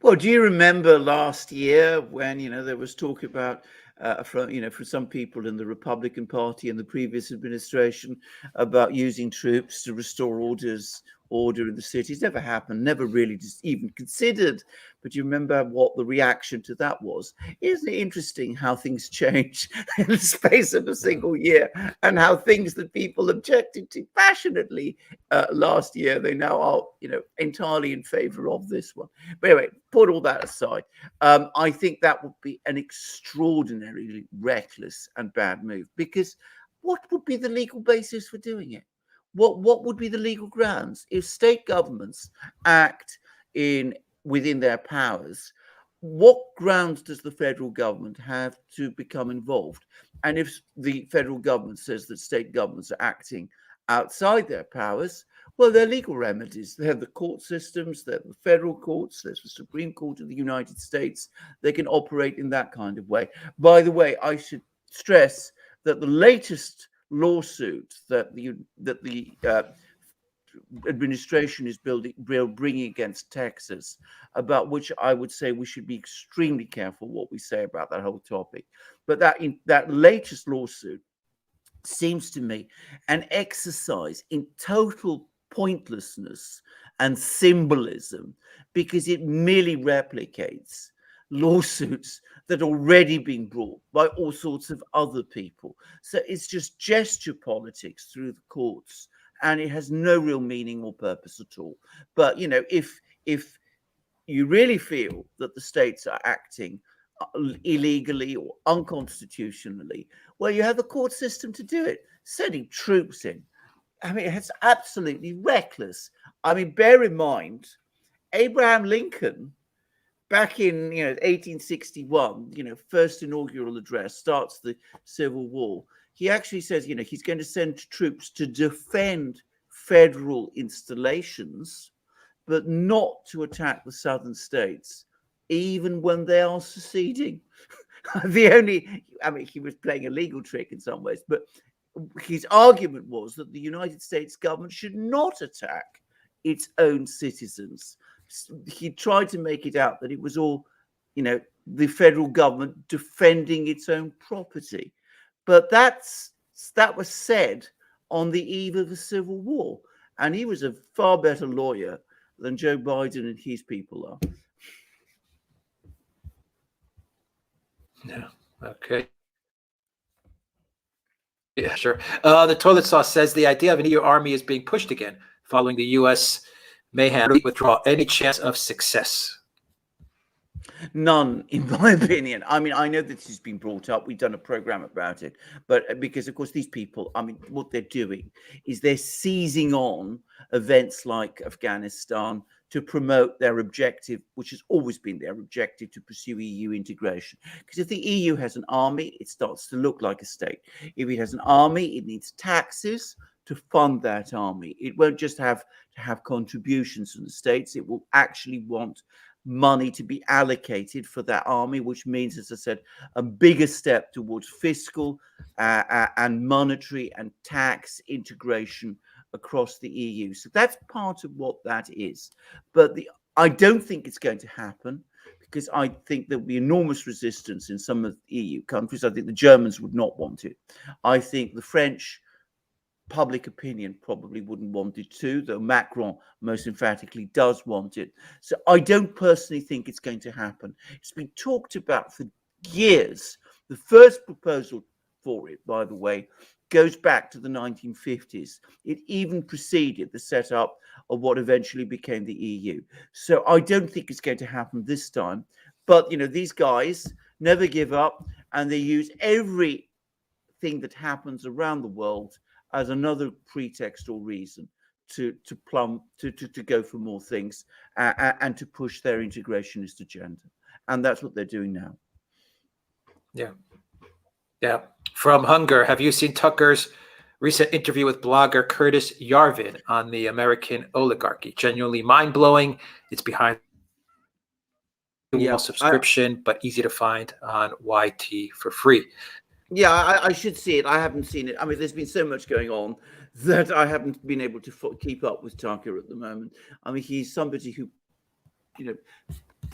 Well, do you remember last year when, there was talk about, for some people in the Republican Party and the previous administration about using troops to restore order in the cities? Never happened, never really just even considered. But you remember what the reaction to that was. Isn't it interesting how things change in the space of a single year and how things that people objected to passionately last year, they now are, entirely in favor of this one. But anyway, put all that aside. I think that would be an extraordinarily reckless and bad move because what would be the legal basis for doing it? What would be the legal grounds if state governments act within their powers? What grounds does the federal government have to become involved? And if the federal government says that state governments are acting outside their powers, well, there are legal remedies. They have the court systems, they have the federal courts, there's the Supreme Court of the United States. They can operate in that kind of way. By the way, I should stress that the latest lawsuit that the administration is bringing against Texas, about which I would say we should be extremely careful what we say about that whole topic. But that latest lawsuit seems to me an exercise in total pointlessness and symbolism because it merely replicates lawsuits that are already being brought by all sorts of other people. So it's just gesture politics through the courts, and it has no real meaning or purpose at all. But, if you really feel that the states are acting illegally or unconstitutionally, well, you have the court system to do it. Sending troops in, I mean, it's absolutely reckless. I mean, bear in mind, Abraham Lincoln, back in 1861, first inaugural address, starts the Civil War. He actually says, he's going to send troops to defend federal installations but not to attack the southern states, even when they are seceding. He was playing a legal trick in some ways, but his argument was that the United States government should not attack its own citizens. He tried to make it out that it was all, the federal government defending its own property. But that was said on the eve of the Civil War. And he was a far better lawyer than Joe Biden and his people are. Yeah. Okay. Yeah, sure. The toilet sauce says the idea of an EU army is being pushed again, following the U.S. may have withdraw any chance of success. None, in my opinion. I mean, I know that this has been brought up. We've done a program about it, but because, of course, these people, what they're doing is they're seizing on events like Afghanistan to promote their objective, which has always been their objective, to pursue EU integration. Because if the EU has an army, it starts to look like a state. If it has an army, it needs taxes to fund that army. It won't just have to have contributions from the states. It will actually want money to be allocated for that army, which means, as I said, a bigger step towards fiscal and monetary and tax integration across the EU. So that's part of what that is. But I don't think it's going to happen, because I think there'll be enormous resistance in some of the EU countries. I think the Germans would not want it. I think the French public opinion probably wouldn't want it too, though Macron most emphatically does want it. So I don't personally think it's going to happen. It's been talked about for years. The first proposal for it, by the way, goes back to the 1950s. It even preceded the setup of what eventually became the EU. So I don't think it's going to happen this time. But, these guys never give up, and they use everything that happens around the world as another pretext or reason to go for more things and to push their integrationist agenda. And that's what they're doing now. Yeah. From Hunger, have you seen Tucker's recent interview with blogger Curtis Yarvin on the American oligarchy? Genuinely mind-blowing. It's behind subscription, but easy to find on YT for free. Yeah, I should see it. I haven't seen it. There's been so much going on that I haven't been able to keep up with Tucker at the moment. He's somebody who,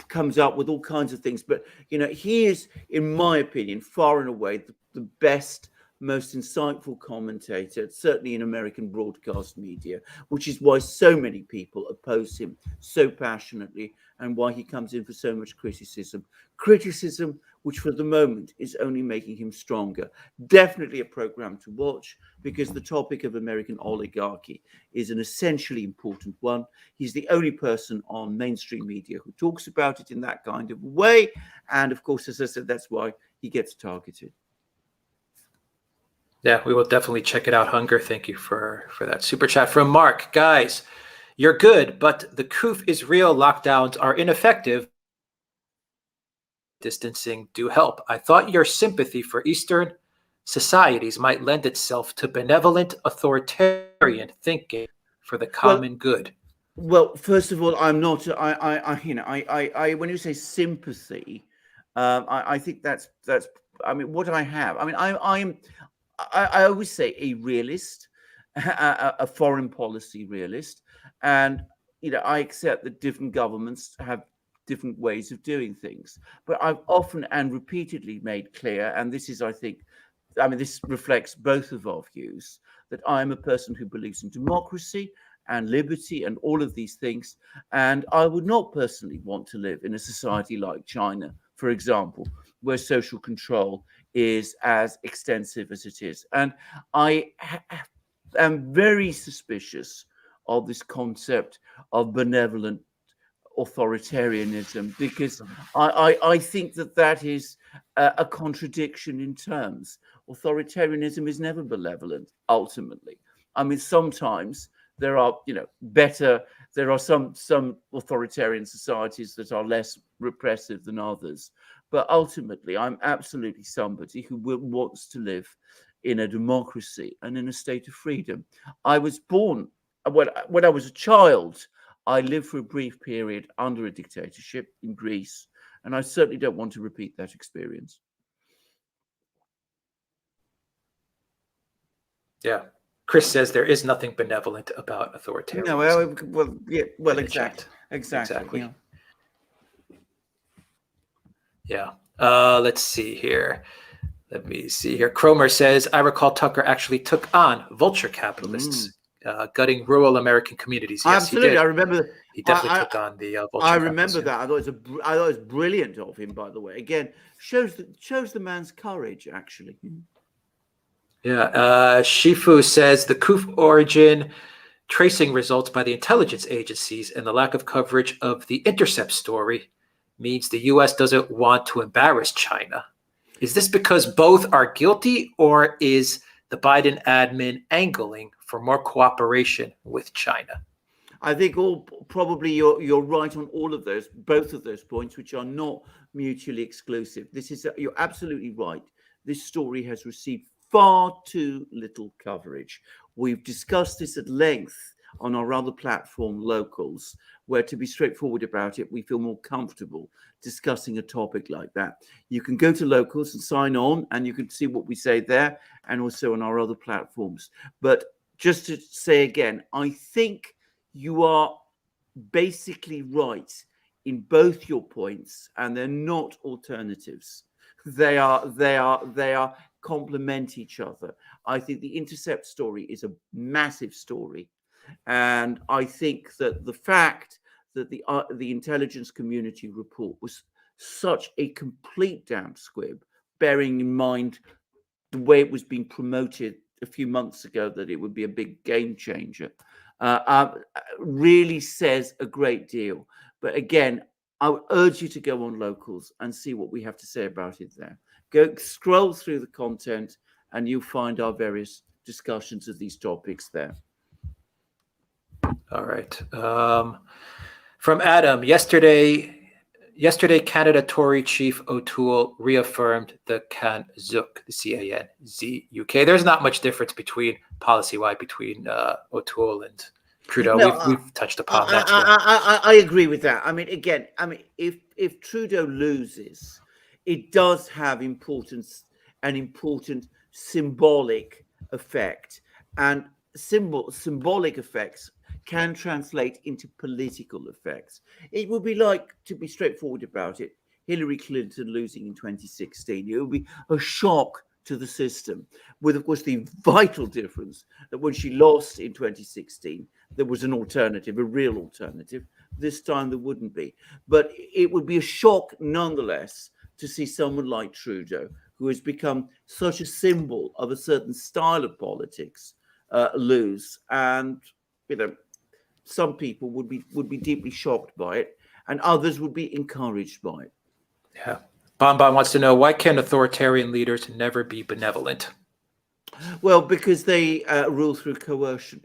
comes up with all kinds of things. But, he is, in my opinion, far and away the best, most insightful commentator, certainly in American broadcast media, which is why so many people oppose him so passionately, and why he comes in for so much criticism which for the moment is only making him stronger. Definitely a program to watch, because the topic of American oligarchy is an essentially important one. He's the only person on mainstream media who talks about it in that kind of way. And of course, as I said, that's why he gets targeted. Yeah, we will definitely check it out, Hunger. Thank you for that super chat from Mark. Guys, you're good, but the coof is real. Lockdowns are ineffective. Distancing do help. I thought your sympathy for Eastern societies might lend itself to benevolent authoritarian thinking for the common good. Well, first of all, I'm not. When you say sympathy, I think that's. What I have. I always say a realist, a foreign policy realist, and I accept that different governments have different ways of doing things. But I've often and repeatedly made clear, and this is, I think, this reflects both of our views, that I'm a person who believes in democracy and liberty and all of these things. And I would not personally want to live in a society like China, for example, where social control is as extensive as it is. And I am very suspicious of this concept of benevolent authoritarianism, because I think that is a contradiction in terms. Authoritarianism is never benevolent, ultimately. Sometimes there are, there are some authoritarian societies that are less repressive than others. But ultimately, I'm absolutely somebody who wants to live in a democracy and in a state of freedom. I was born, when I was a child, I lived for a brief period under a dictatorship in Greece, and I certainly don't want to repeat that experience. Yeah. Chris says there is nothing benevolent about authoritarianism. No, well, yeah, well, exactly. Exactly. Yeah. Let's see here. Let me see here. Cromer says, I recall Tucker actually took on vulture capitalists, gutting rural American communities. Yes, Absolutely. he did. I remember. He definitely took on the vulture I capitalists. remember that. I thought it was brilliant of him, by the way. Again, shows the man's courage, actually. Yeah. Shifu says the coup origin tracing results by the intelligence agencies and the lack of coverage of the Intercept story means the U.S. doesn't want to embarrass China. Is this because both are guilty, or is the Biden admin angling for more cooperation with China? I think probably you're right on all of those, both of those points, which are not mutually exclusive. You're absolutely right. This story has received far too little coverage. We've discussed this at length on our other platform, Locals, where, to be straightforward about it, we feel more comfortable discussing a topic like that. You can go to Locals and sign on, and you can see what we say there, and also on our other platforms. But just to say again, I think you are basically right in both your points, and they're not alternatives. They are complement each other. I think the Intercept story is a massive story, and I think that the fact that the intelligence community report was such a complete damn squib, bearing in mind the way it was being promoted a few months ago, that it would be a big game changer, really says a great deal. But again, I would urge you to go on Locals and see what we have to say about it there. Go scroll through the content and you'll find our various discussions of these topics there. All right. From Adam, yesterday Canada Tory Chief O'Toole reaffirmed the CAN-ZUK, the C-A-N-Z-U-K. There's not much difference policy-wide between O'Toole and Trudeau. No, we've touched upon that. I agree with that. I mean, again, if Trudeau loses, it does have an important symbolic effect, and symbolic effects can translate into political effects. It would be like, to be straightforward about it, Hillary Clinton losing in 2016. It would be a shock to the system, with, of course, the vital difference that when she lost in 2016, there was an alternative, a real alternative. This time there wouldn't be. But it would be a shock nonetheless to see someone like Trudeau, who has become such a symbol of a certain style of politics, lose. And, some people would be deeply shocked by it, and others would be encouraged by it. Yeah. Bonbon wants to know, why can authoritarian leaders never be benevolent? Well, because they rule through coercion.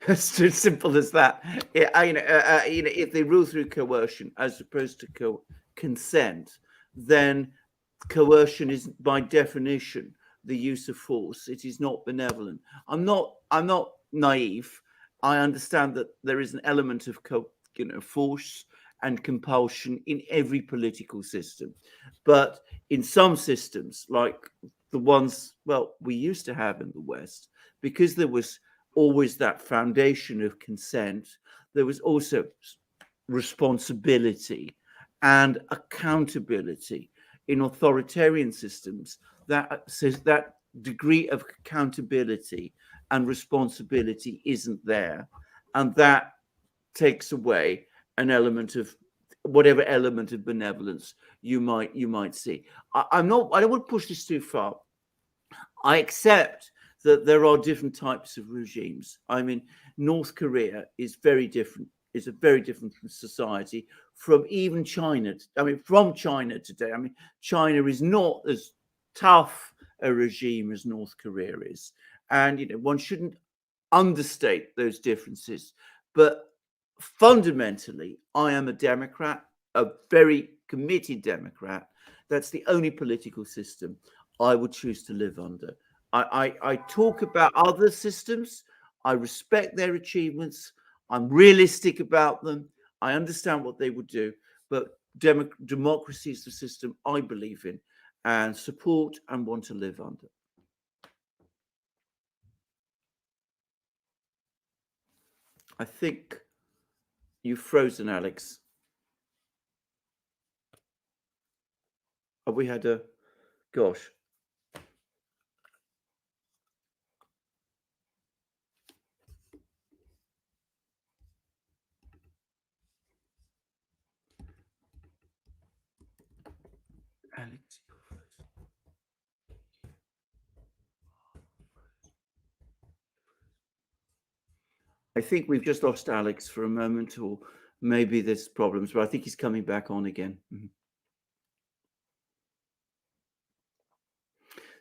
It's as simple as that. If they rule through coercion as opposed to consent, then coercion is by definition the use of force. It is not benevolent. I'm not naive. I understand that there is an element of force and compulsion in every political system, but in some systems, like the ones we used to have in the West, because there was always that foundation of consent, there was also responsibility and accountability. In authoritarian systems, that degree of accountability and responsibility isn't there, and that takes away an element of whatever element of benevolence you might see. I don't want to push this too far. I accept that there are different types of regimes. I mean, North Korea is very different. Is a very different society from even China. From China today. China is not as tough a regime as North Korea is, and one shouldn't understate those differences. But fundamentally, I am a Democrat, a very committed Democrat. That's the only political system I would choose to live under. I talk about other systems. I respect their achievements. I'm realistic about them. I understand what they would do, but democracy is the system I believe in and support and want to live under. I think you've frozen, Alex. Have we had a... Gosh. Alex. I think we've just lost Alex for a moment, or maybe there's problems, but I think he's coming back on again.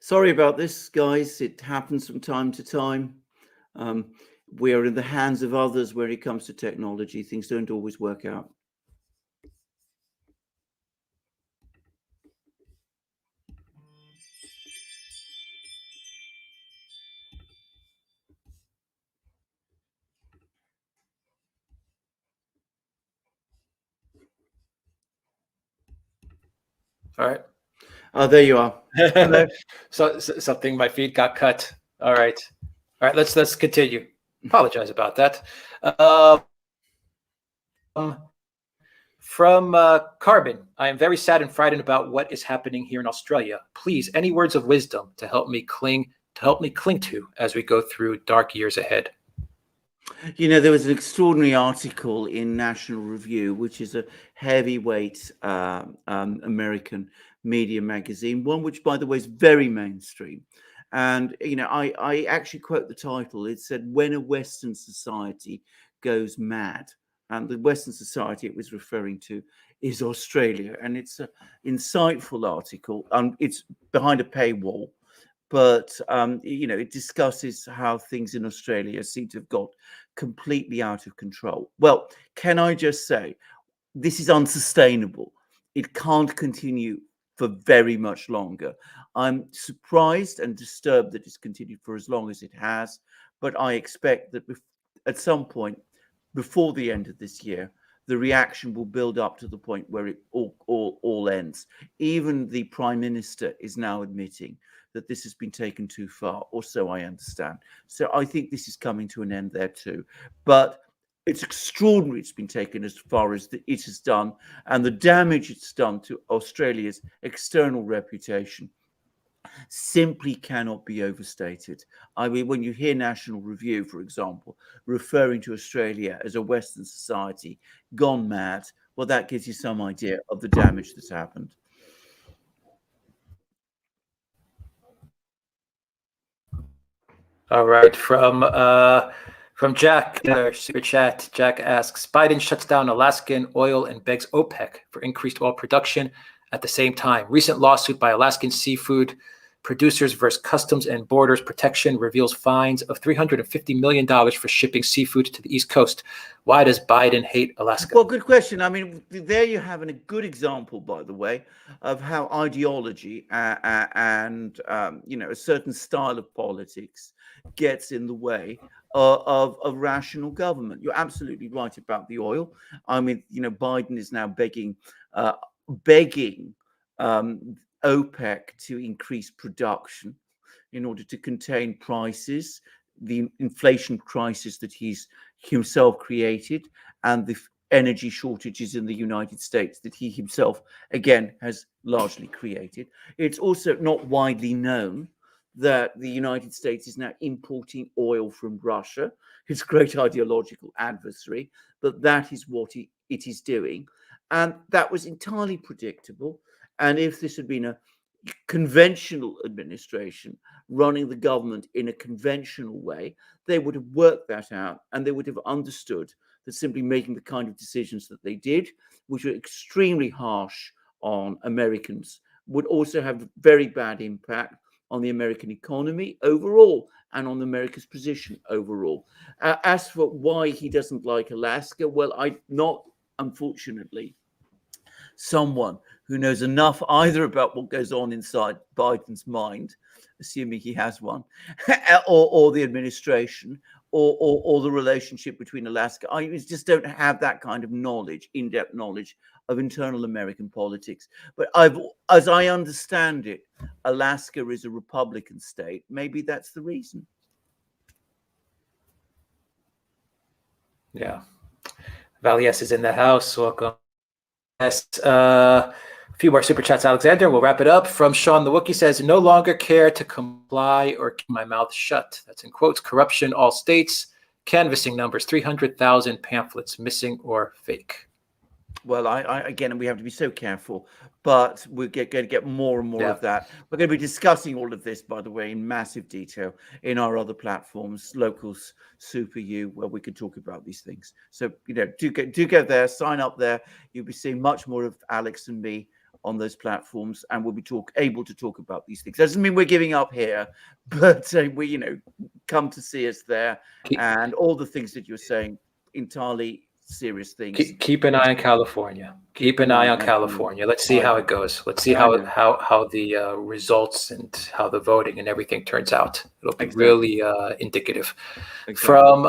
Sorry about this, guys. It happens from time to time. We are in the hands of others when it comes to technology. Things don't always work out. All right. Oh, there you are. Hello. so something, my feed got cut. All right. Let's continue. Apologize about that. From Carbon, I am very sad and frightened about what is happening here in Australia. Please, any words of wisdom to help me cling to as we go through dark years ahead. You know, there was an extraordinary article in National Review, which is a heavyweight American media magazine, one which, by the way, is very mainstream. And, you know, I actually quote the title. It said, "When a Western society goes mad." And the Western society it was referring to is Australia. And it's an insightful article. It's behind a paywall. But, you know, it discusses how things in Australia seem to have got completely out of control. Well, can I just say, this is unsustainable. It can't continue for very much longer. I'm surprised and disturbed that it's continued for as long as it has. But I expect that at some point before the end of this year, the reaction will build up to the point where it all ends. Even the Prime Minister is now admitting that this has been taken too far, or so I understand. So I think this is coming to an end there too. But it's extraordinary it's been taken as far as it has done, and the damage it's done to Australia's external reputation simply cannot be overstated. I mean, when you hear National Review, for example, referring to Australia as a Western society gone mad, well, that gives you some idea of the damage that's happened. All right. From Jack, super chat. Jack asks, Biden shuts down Alaskan oil and begs OPEC for increased oil production at the same time. Recent lawsuit by Alaskan seafood producers versus Customs and Borders Protection reveals fines of $350 million for shipping seafood to the East Coast. Why does Biden hate Alaska? Well, good question. I mean, there you have a good example, by the way, of how ideology and you know, a certain style of politics gets in the way of rational government. You're absolutely right about the oil. I mean, you know, Biden is now begging OPEC to increase production in order to contain prices, the inflation crisis that he's himself created, and the energy shortages in the United States that he himself, again, has largely created. It's also not widely known that the United States is now importing oil from Russia, his great ideological adversary, but that is what it is doing. And that was entirely predictable. And if this had been a conventional administration running the government in a conventional way, they would have worked that out, and they would have understood that simply making the kind of decisions that they did, which were extremely harsh on Americans, would also have very bad impact on the American economy overall and on America's position overall. As for why he doesn't like Alaska, well, I'm not, unfortunately, someone who knows enough either about what goes on inside Biden's mind, assuming he has one, or the administration, or the relationship between Alaska. I just don't have that kind of knowledge, in-depth knowledge of internal American politics. But as I understand it, Alaska is a Republican state. Maybe that's the reason. Yeah. Valies is in the house. Welcome. Yes. A few more super chats, Alexander. We'll wrap it up. From Sean the Wookiee says, no longer care to comply or keep my mouth shut. That's in quotes. Corruption, all states. Canvassing numbers, 300,000 pamphlets missing or fake. Well, again, we have to be so careful, but we're going to get more and more of that. We're going to be discussing all of this, by the way, in massive detail in our other platforms, Locals, Super U, where we can talk about these things. So, do go there, sign up there. You'll be seeing much more of Alex and me on those platforms, and we'll be able to talk about these things. That doesn't mean we're giving up here, but we, come to see us there, and all the things that you're saying, entirely serious things. Keep an eye on California. Keep an eye on California. Let's see how it goes. Let's see how the results and how the voting and everything turns out. It'll be really indicative. From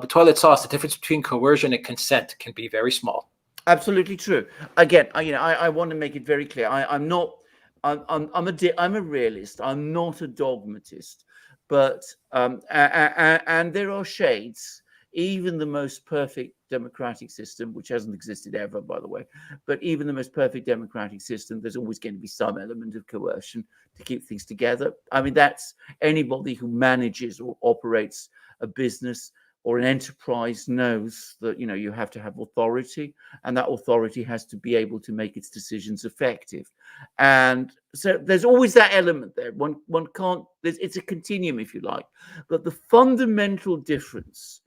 Toilet Sauce, the difference between coercion and consent can be very small. Absolutely true. Again, I want to make it very clear. I'm a realist. I'm not a dogmatist, but and there are shades. Even the most perfect democratic system, which hasn't existed ever, by the way, but even the most perfect democratic system, there's always going to be some element of coercion to keep things together. I mean, that's anybody who manages or operates a business or an enterprise knows that, you have to have authority, and that authority has to be able to make its decisions effective. And so there's always that element there. One can't, it's a continuum, if you like, but the fundamental difference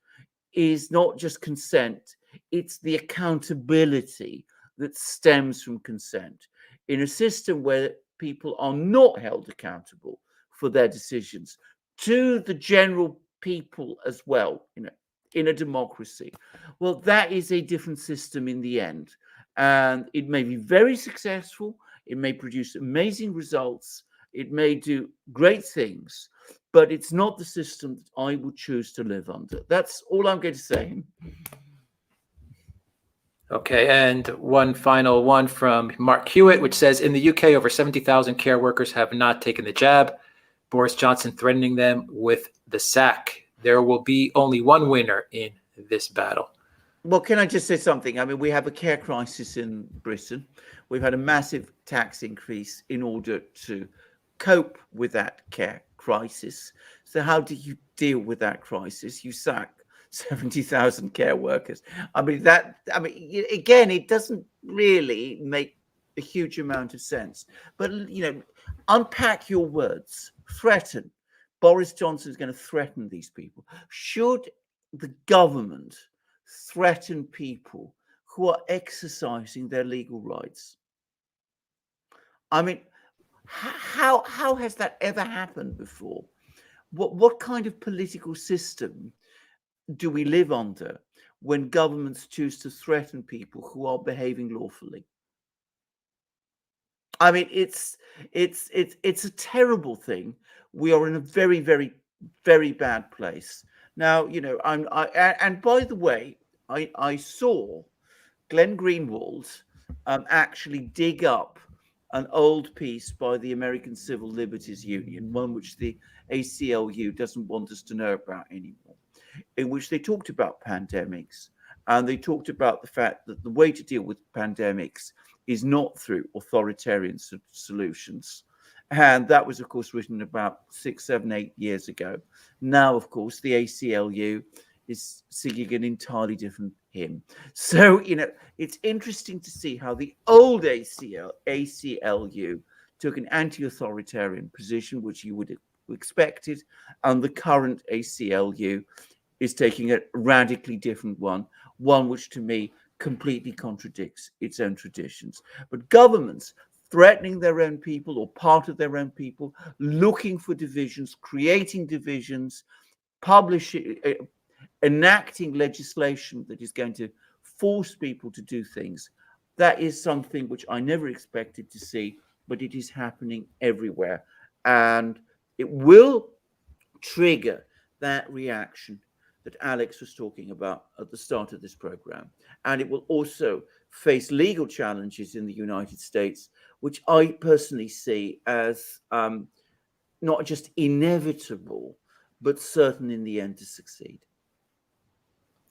is not just consent, it's the accountability that stems from consent. In a system where people are not held accountable for their decisions to the general people as well, in a democracy, well, that is a different system in the end. And it may be very successful, it may produce amazing results, it may do great things, but it's not the system that I would choose to live under. That's all I'm going to say. Okay, and one final one from Mark Hewitt, which says, in the UK, over 70,000 care workers have not taken the jab. Boris Johnson threatening them with the sack. There will be only one winner in this battle. Well, can I just say something? I mean, we have a care crisis in Britain. We've had a massive tax increase in order to cope with that care crisis. So how do you deal with that crisis? You sack 70,000 care workers. Again, it doesn't really make a huge amount of sense. But, unpack your words. Threaten. Boris Johnson is going to threaten these people. Should the government threaten people who are exercising their legal rights? I mean, how has that ever happened before? What kind of political system do we live under when governments choose to threaten people who are behaving lawfully? I mean, it's a terrible thing. We are in a very, very, very bad place now. And by the way, I saw Glenn Greenwald actually dig up an old piece by the American Civil Liberties Union, one which the ACLU doesn't want us to know about anymore, in which they talked about pandemics, and they talked about the fact that the way to deal with pandemics is not through authoritarian solutions. And that was, of course, written about 6, 7, 8 years ago. Now, of course, the ACLU is singing an entirely different hymn. So, it's interesting to see how the old ACLU took an anti-authoritarian position, which you would have expected, and the current ACLU is taking a radically different one which to me completely contradicts its own traditions. But governments threatening their own people or part of their own people, looking for divisions, creating divisions, enacting legislation that is going to force people to do things. That is something which I never expected to see, but it is happening everywhere. And it will trigger that reaction that Alex was talking about at the start of this program. And it will also face legal challenges in the United States, which I personally see as not just inevitable, but certain in the end to succeed.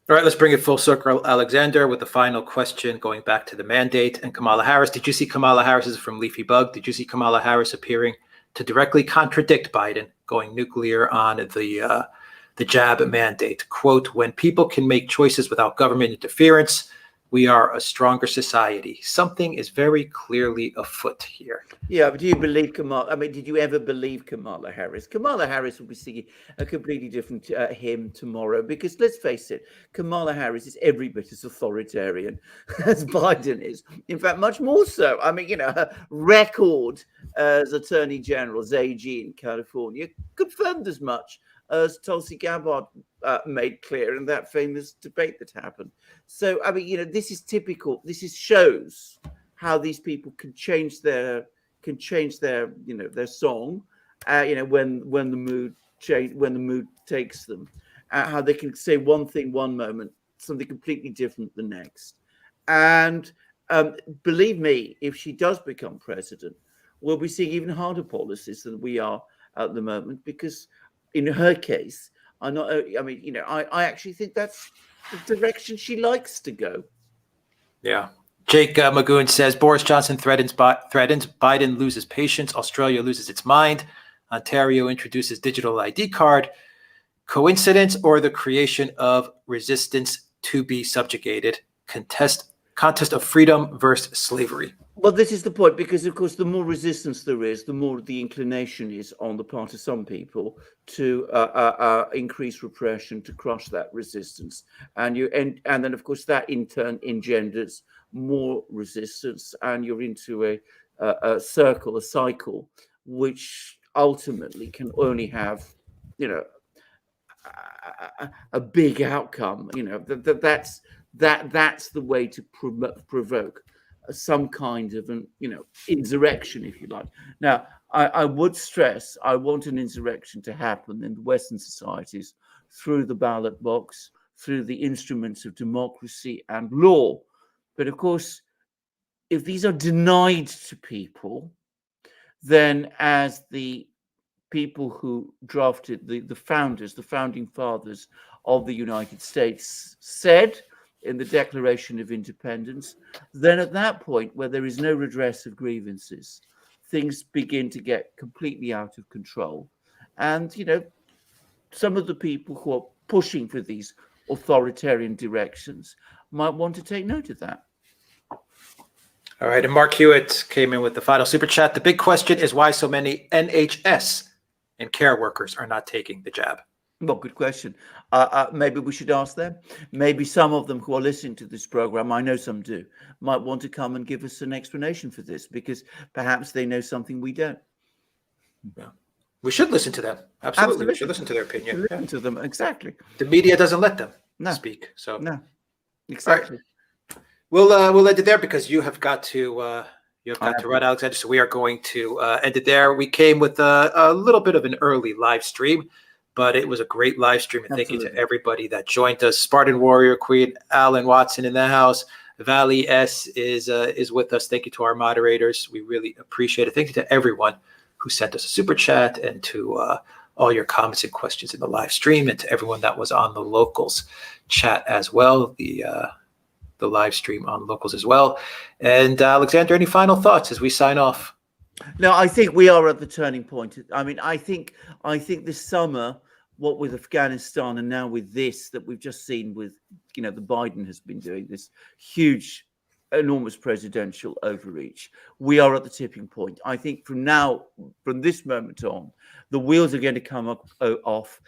All right, let's bring it full circle, Alexander, with the final question going back to the mandate and Kamala Harris. Did you see Kamala Harris? This is from Leafy Bug. Did you see Kamala Harris appearing to directly contradict Biden going nuclear on the jab mandate? Quote, when people can make choices without government interference, we are a stronger society. Something is very clearly afoot here. Yeah, but do you believe Kamala? I mean, did you ever believe Kamala Harris? Kamala Harris will be seeing a completely different him tomorrow, because let's face it, Kamala Harris is every bit as authoritarian as Biden is. In fact, much more so. I mean, her record as Attorney General's AG in California confirmed as much as Tulsi Gabbard made clear in that famous debate that happened. So, I mean, this is typical. This shows how these people can change their their song, when the mood takes them. How they can say one thing one moment, something completely different the next. And believe me, if she does become president, we'll be seeing even harder policies than we are at the moment, because in her case, I actually think that's the direction she likes to go. Yeah. Jake Magoon says Boris Johnson threatens Biden loses patience. Australia loses its mind. Ontario introduces digital ID card. Coincidence or the creation of resistance to be subjugated? Contest of freedom versus slavery. Well, this is the point, because, of course, the more resistance there is, the more the inclination is on the part of some people to increase repression, to crush that resistance. And then, of course, that in turn engenders more resistance, and you're into a cycle, which ultimately can only have, a big outcome. That's the way to provoke some kind of an insurrection, if you like. Now, I would stress, I want an insurrection to happen in the Western societies through the ballot box, through the instruments of democracy and law. But of course, if these are denied to people, then as the people who drafted the founding fathers of the United States said in the Declaration of Independence, then at that point, where there is no redress of grievances, things begin to get completely out of control. And, some of the people who are pushing for these authoritarian directions might want to take note of that. All right, and Mark Hewitt came in with the final super chat. The big question is why so many NHS and care workers are not taking the jab. Well, good question. Maybe we should ask them. Maybe some of them who are listening to this program, I know some do, might want to come and give us an explanation for this, because perhaps they know something we don't. Yeah. We should listen to them. Absolutely. We should listen to their opinion. Listen to them, exactly. The media doesn't let them speak. So no, exactly. Right. We'll end it there, because you have got to run, Alexander. So we are going to end it there. We came with a little bit of an early live stream, but it was a great live stream. And thank you to everybody that joined us. Spartan Warrior Queen, Alan Watson in the house. Valley S is with us. Thank you to our moderators. We really appreciate it. Thank you to everyone who sent us a super chat, and to all your comments and questions in the live stream, and to everyone that was on the Locals chat as well. The live stream on Locals as well. And Alexander, any final thoughts as we sign off? No, I think we are at the turning point. I mean, I think this summer, what with Afghanistan and now with this that we've just seen with, the Biden has been doing this huge, enormous presidential overreach, we are at the tipping point. I think from this moment on, the wheels are going to come off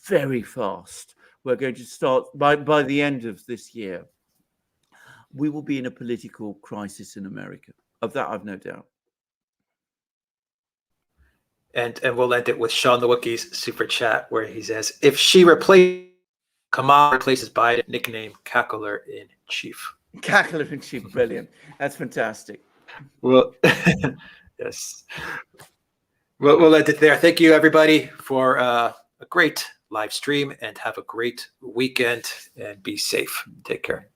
very fast. We're going to start by the end of this year. We will be in a political crisis in America. Of that, I've no doubt. And we'll end it with Sean the Wookiee's super chat, where he says, if she replaces Biden, nickname Cackler in Chief. Cackler in Chief, brilliant. That's fantastic. Well, yes. We'll end it there. Thank you, everybody, for a great live stream, and have a great weekend and be safe. Take care.